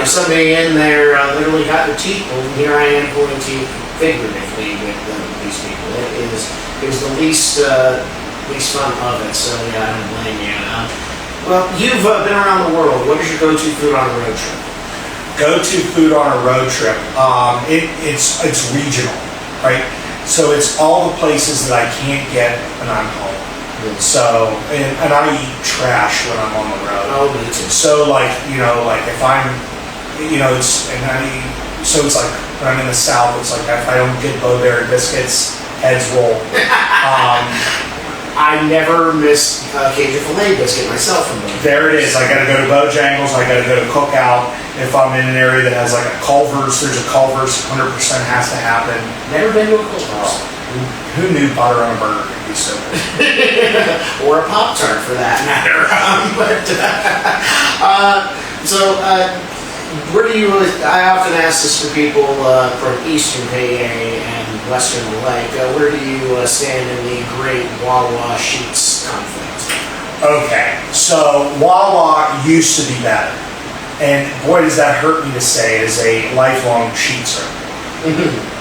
somebody in there literally got their teeth pulled, and here I am pulling teeth figuratively with these people. It was the least fun of it, so yeah, I don't blame you. Well, you've been around the world. What is your go-to food on a road trip? Go-to food on a road trip, it's regional, right? So it's all the places that I can't get when I'm home. So, and I eat trash when I'm on the road. Oh, me too. So if I'm, so it's like when I'm in the South, it's like if I don't get Bo-Berry biscuits, heads roll. I never missed a Cajun filet biscuit myself from there. There it is. I got to go to Bojangles. I got to go to Cookout. If I'm in an area that has like a Culver's, there's a Culver's. 100% has to happen. Never been to a Culver's. Who knew butter on a burger could be so good? Or a Pop-Tart for that matter. Where do you? I often ask this for people from Eastern PA and Western Lake. Where do you stand in the Great Wawa Sheets conflict? Okay, so Wawa used to be better, and boy does that hurt me to say as a lifelong Sheetser.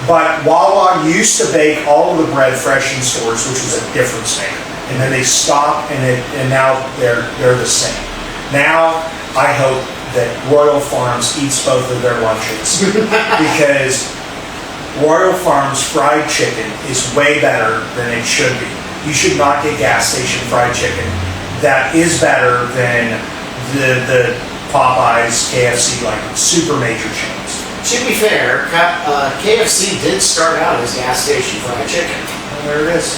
But Wawa used to bake all of the bread fresh in stores, which was a difference maker, and then they stopped, and now they're the same. Now I hope that Royal Farms eats both of their lunches because Royal Farms fried chicken is way better than it should be. You should not get gas station fried chicken. That is better than the Popeyes, KFC, like super major chains. To be fair, KFC did start out as gas station fried chicken. Well, there it is.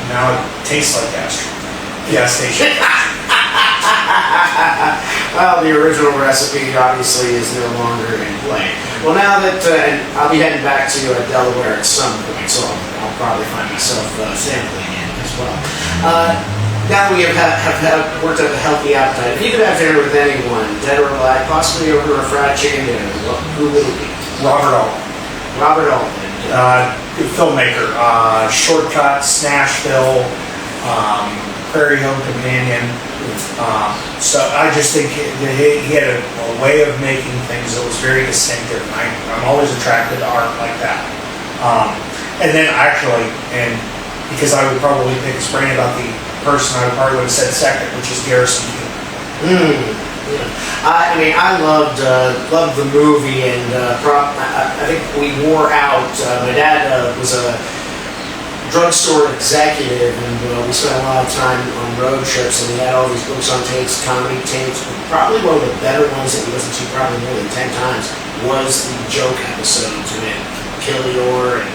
Now it tastes like gas station. Well, the original recipe obviously is no longer in play. Well, now that and I'll be heading back to Delaware at some point, so I'll probably find myself sampling it as well. Now we have worked up a healthy appetite. If you could have dinner with anyone, dead or alive, possibly over a fried chicken dinner, who would it be? Robert Altman. Robert Altman. Filmmaker. Shortcuts, Nashville, Prairie Home Companion. So I just think he had a way of making things that was very distinctive. I'm always attracted to art like that. And then actually, and because I would probably pick his brain about the person, I probably would have said second, which is Garrison Keillor. Yeah. I mean, I loved the movie, and I think we wore out. My dad was a drugstore executive, and we spent a lot of time on road trips, and he had all these books on tapes, comedy tapes. Probably one of the better ones that we listened to probably more than 10 times was the joke episodes with Killior and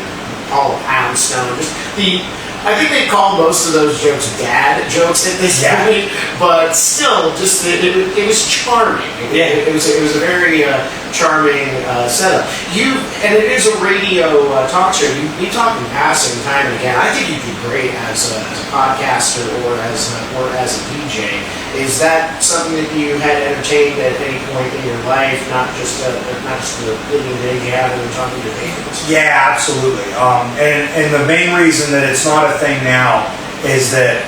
Paul Poundstone. I think they called most of those jokes dad jokes at this point, but still, just it was charming. It was a very charming setup. And it is a radio talk show. You talk in passing time and again. I think you'd be great as a podcaster or as a DJ. Is that something that you had entertained at any point in your life? Not just the living day you have and talking to your neighbors? Yeah, absolutely. And the main reason that it's not a thing now is that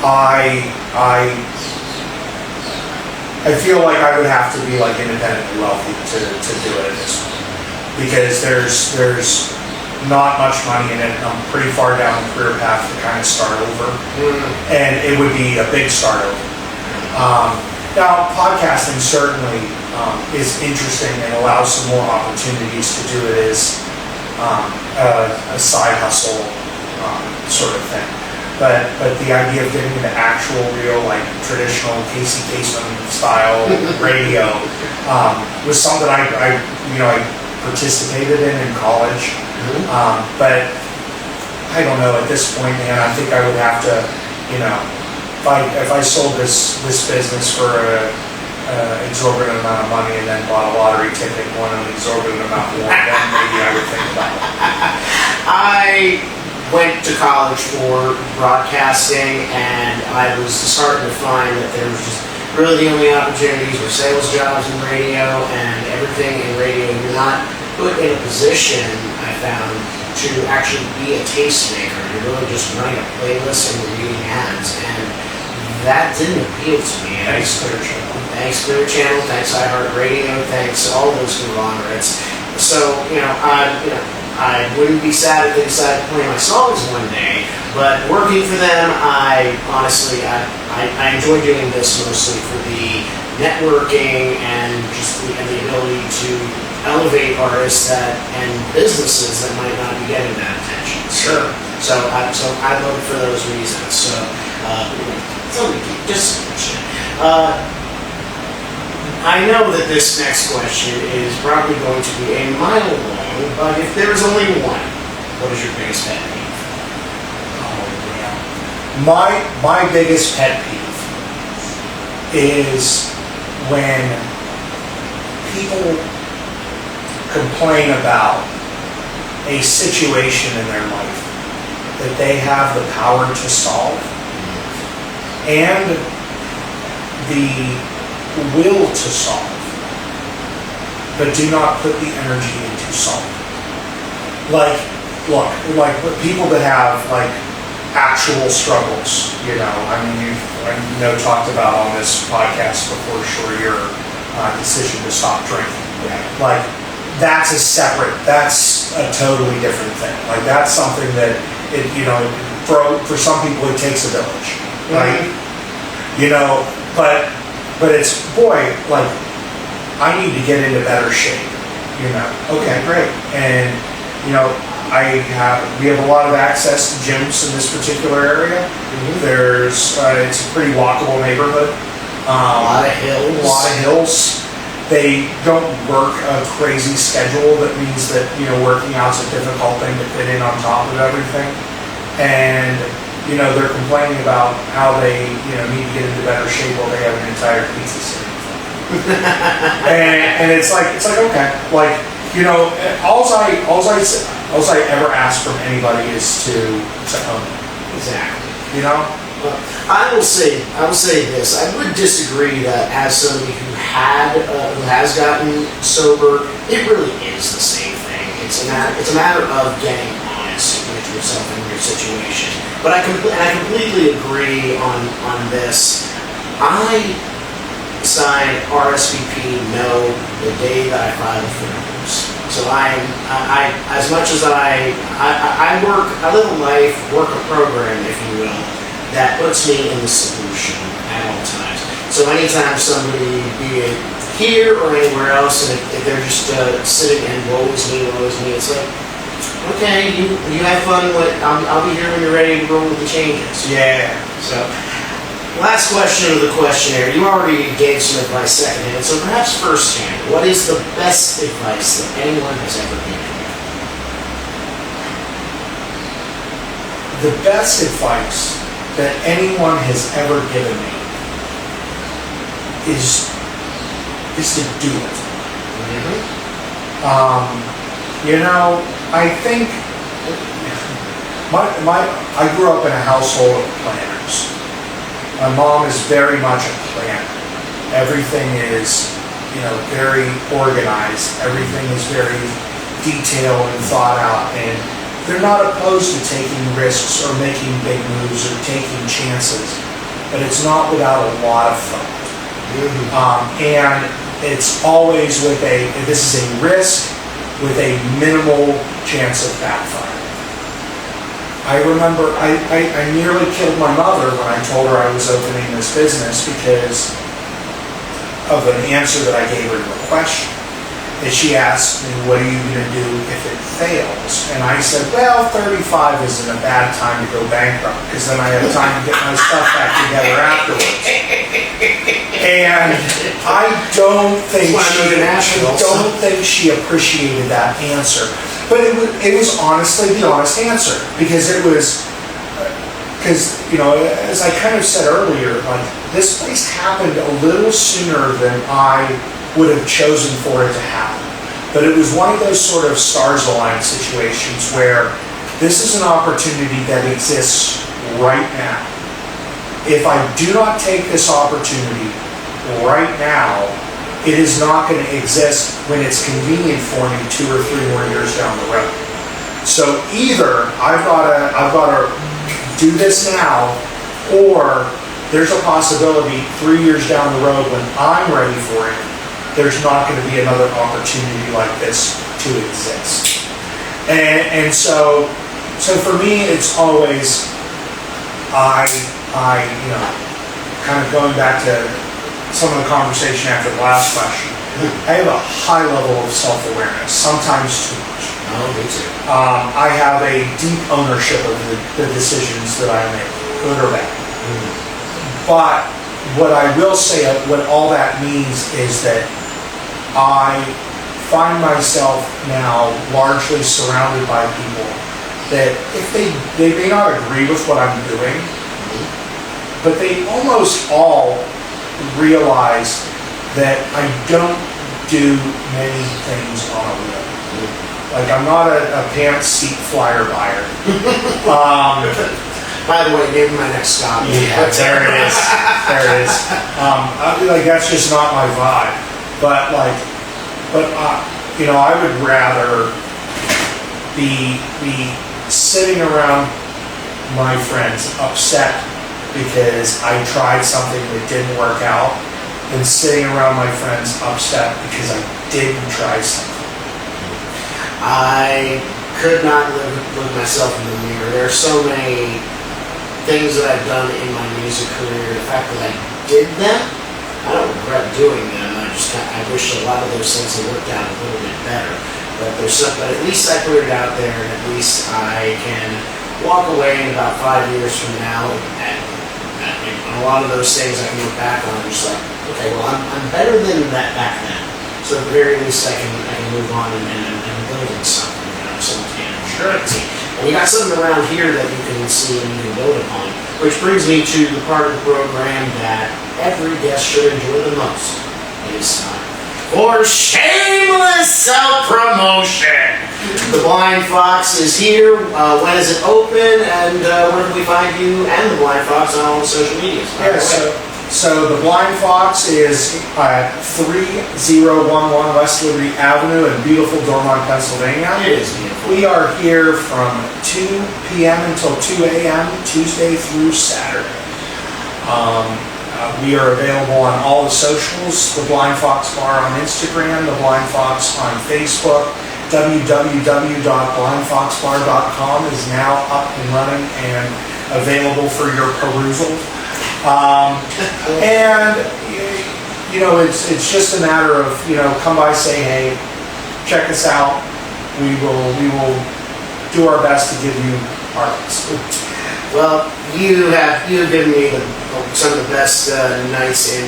I feel like I would have to be like independently wealthy to do it at this point, because there's not much money in it. I'm pretty far down the career path to kind of start over, and it would be a big start over. Now, podcasting certainly is interesting and allows some more opportunities to do it as a side hustle sort of thing. But the idea of getting into actual, real, like traditional Casey Kasem style radio was something I participated in college. But I don't know, at this point, man, I think I would have to, if I sold this business for an exorbitant amount of money and then bought a lottery ticket and won an exorbitant amount more, then maybe I would think about it. I went to college for broadcasting, and I was starting to find that there was just really the only opportunities were sales jobs in radio, and everything in radio, you're not put in a position, I found, to actually be a tastemaker. You're really just running a playlist and reading ads, and that didn't appeal to me. Thanks, Clear Channel. Thanks, Clear Channel. Thanks, iHeartRadio. Thanks, all those conglomerates. So, I wouldn't be sad if they decided to play my songs one day, but working for them, I honestly enjoy doing this mostly for the networking and just the ability to elevate artists and businesses that might not be getting that attention. Sure. So I love it for those reasons. So, I know that this next question is probably going to be a mile long, but if there is only one, what is your biggest pet peeve? Oh, yeah. My biggest pet peeve is when people complain about a situation in their life that they have the power to solve and the will to solve, but do not put the energy into solving. Like people that have like actual struggles, I mean, you've talked about on this podcast before, sure, your decision to stop drinking. Yeah. Like that's a totally different thing. Like that's something that for some people it takes a village, right? But it's, like, I need to get into better shape, Okay, great. And, we have a lot of access to gyms in this particular area. There's, it's a pretty walkable neighborhood. A lot of hills. They don't work a crazy schedule that means that, working out's a difficult thing to fit in on top of everything. And, they're complaining about how they, need to get into better shape while they have an entire pizza city. and it's like, okay, like, all I ever ask from anybody is to own it. Exactly. Well, I will say this. I would disagree that as somebody who has gotten sober, it really is the same thing. It's a matter of getting honest with yourself and your situation. But I completely agree on this. I signed RSVP no the day that I filed for divorce. So I as much as I live a life, work a program, if you will, that puts me in the solution at all times. So anytime somebody, be it here or anywhere else, and if they're just sitting and woe is me, it's like, okay, you have fun. I'll be here when you're ready to roll with the changes. Yeah. So, last question of the questionnaire. You already gave some advice secondhand, so perhaps firsthand, what is the best advice that anyone has ever given you? The best advice that anyone has ever given me is to do it. I think I grew up in a household of planners. My mom is very much a planner. Everything is, very organized. Everything is very detailed and thought out, and they're not opposed to taking risks or making big moves or taking chances, but it's not without a lot of thought. And it's always with this is a risk with a minimal chance of backfire. I remember I nearly killed my mother when I told her I was opening this business because of an answer that I gave her to a question. And she asked me, what are you going to do if it fails? And I said, well, 35 isn't a bad time to go bankrupt because then I have time to get my stuff back together afterwards. And I don't think she appreciated that answer. But it was honestly the honest answer because as I kind of said earlier, like this place happened a little sooner than I would have chosen for it to happen. But it was one of those sort of stars aligned situations where this is an opportunity that exists right now. If I do not take this opportunity right now, it is not going to exist when it's convenient for me 2 or 3 more years down the road. So either I've got to do this now, or there's a possibility 3 years down the road when I'm ready for it, there's not going to be another opportunity like this to exist. And so for me, it's always, kind of going back to some of the conversation after the last question, I have a high level of self-awareness, sometimes too much. Oh, me too. I have a deep ownership of the decisions that I make, good or bad. But what I will say, what all that means is that I find myself now largely surrounded by people that if they may not agree with what I'm doing, but they almost all realize that I don't do many things on a whim. Like I'm not a pants seat flyer buyer. By the way, maybe my next stop. Yeah, there it is. There it is. That's just not my vibe. But I would rather be sitting around my friends upset because I tried something that didn't work out than sitting around my friends upset because I didn't try something. I could not look myself in the mirror. There are so many things that I've done in my music career. The fact that I did them, I don't regret doing them. I wish a lot of those things had worked out a little bit better. But at least I put it out there, and at least I can walk away in about 5 years from now, and a lot of those things I can look back on and just like, okay, well, I'm better than that back then. So at the very least, I can move on and building something, some tangible. And we got something around here that you can see and you can build upon, which brings me to the part of the program that every guest should enjoy the most. It is time for shameless self-promotion. The Blind Fox is here. When is it open? And where can we find you and the Blind Fox on all the social medias? So the Blind Fox is at 3011 West Liberty Avenue in beautiful Dormont, Pennsylvania. It is beautiful. We are here from 2 p.m. until 2 a.m. Tuesday through Saturday. We are available on all the socials, the Blind Fox Bar on Instagram, the Blind Fox on Facebook, www.blindfoxbar.com is now up and running and available for your perusal. And it's just a matter of, come by, say hey, check us out. We will do our best to give you artists. Well, you have given me some of the best nights in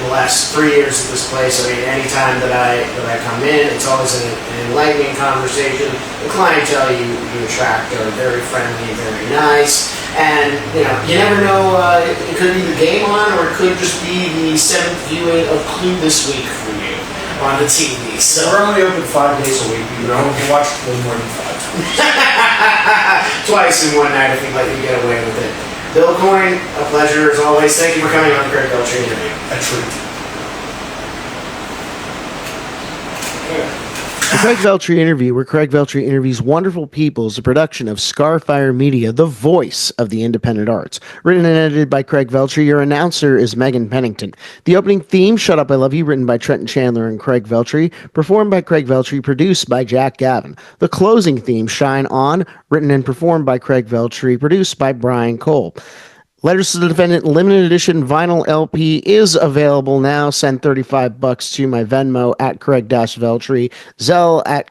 the last 3 years at this place. I mean, anytime that I come in, it's always an enlightening conversation. The clientele you attract are very friendly, very nice, and you never know. It could be the game on, or it could just be the 7th viewing of Clue this week for you on the TV. So we're only open 5 days a week. You watch a little more than 5 times. Twice in one night if we let you get away with it. Bill Coyne, a pleasure as always. Thank you for coming on the Craig Veltri interview. A treat. The Craig Veltri interview, where Craig Veltri interviews wonderful people, is a production of Scarfire Media, the voice of the independent arts. Written and edited by Craig Veltri. Your announcer is Megan Pennington. The opening theme, Shut Up I Love You, written by Trenton Chandler and Craig Veltri, performed by Craig Veltri, produced by Jack Gavin. The closing theme, Shine On, written and performed by Craig Veltri, produced by Brian Cole. Letters to the Defendant limited edition vinyl LP is available now. Send $35 to my Venmo at Craig-Veltri, Zelle at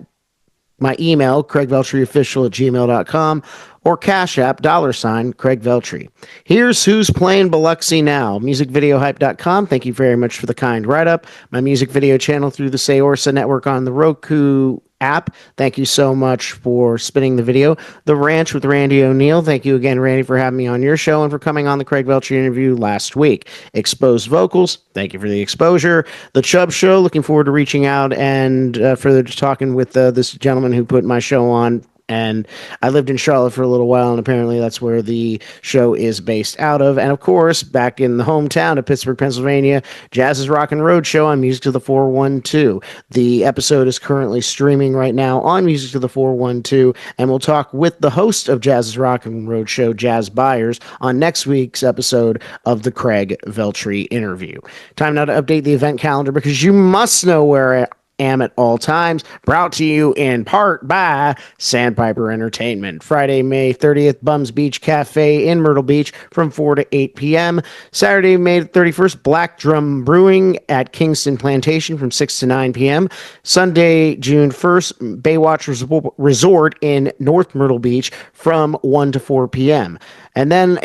my email, CraigVeltriOfficial@gmail.com, or Cash App, $Craig Veltri. Here's Who's Playing Biloxi Now, musicvideohype.com. Thank you very much for the kind write-up. My music video channel through the Seorsa network on the Roku app. Thank you so much for spinning the video. The Ranch with Randy O'Neill. Thank you again, Randy, for having me on your show and for coming on the Craig Veltri interview last week. Exposed Vocals. Thank you for the exposure. The Chubb Show. Looking forward to reaching out and further talking with this gentleman who put my show on. And I lived in Charlotte for a little while, and apparently that's where the show is based out of. And of course, back in the hometown of Pittsburgh, Pennsylvania, Jazz's Rock and Road Show on Music to the 412. The episode is currently streaming right now on Music to the 412, and we'll talk with the host of Jazz's Rock and Road Show, Jazz Byers, on next week's episode of the Craig Veltri interview. Time now to update the event calendar, because you must know where am at all times. Brought to you in part by Sandpiper Entertainment. Friday, May 30th, Bums Beach Cafe in Myrtle Beach from 4 to 8 p.m. Saturday, May 31st, Black Drum Brewing at Kingston Plantation from 6 to 9 p.m. Sunday, June 1st, Baywatch Resort in North Myrtle Beach from 1 to 4 p.m. And then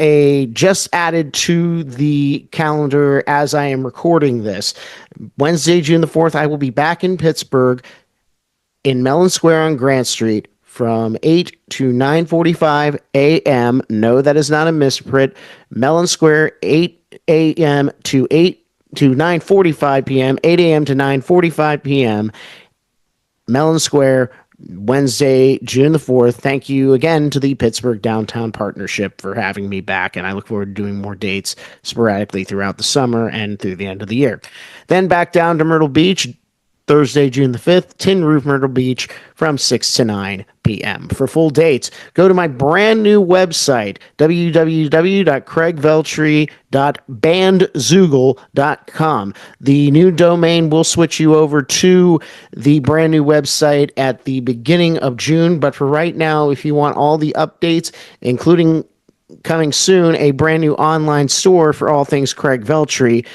just added to the calendar as I am recording this, Wednesday, June the 4th, I will be back in Pittsburgh in Mellon Square on Grant Street from 8 to 9:45 a.m. No, that is not a misprint. Mellon Square, 8 a.m. to 9:45 p.m., 8 a.m. to 9:45 p.m. Mellon Square, Wednesday, June the 4th. Thank you again to the Pittsburgh Downtown Partnership for having me back, and I look forward to doing more dates sporadically throughout the summer and through the end of the year. Then back down to Myrtle Beach, Thursday, June the 5th, Tin Roof Myrtle Beach from 6 to 9 p.m. For full dates, go to my brand new website, www.craigveltri.bandzoogle.com. The new domain will switch you over to the brand new website at the beginning of June, but for right now, if you want all the updates, including coming soon, a brand new online store for all things Craig Veltri,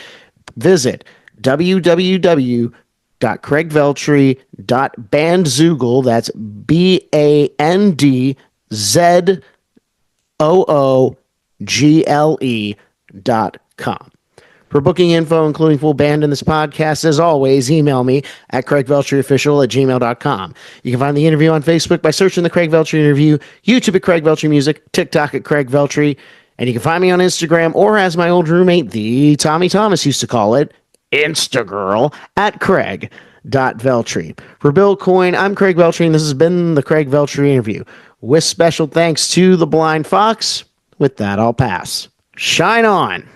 visit www.craigveltri.bandzoogle, that's BANDZOOGLE.com. For booking info, including full band in this podcast, as always, email me at CraigVeltriOfficial@gmail.com. You can find the interview on Facebook by searching the Craig Veltri interview, YouTube at Craig Veltri Music, TikTok at Craig Veltri, and you can find me on Instagram, or as my old roommate, the Tommy Thomas, used to call it, Instagirl, at Craig.Veltri. For Bill Coyne, I'm Craig Veltri, and this has been the Craig Veltri interview. With special thanks to the Blind Fox. With that, I'll pass. Shine on!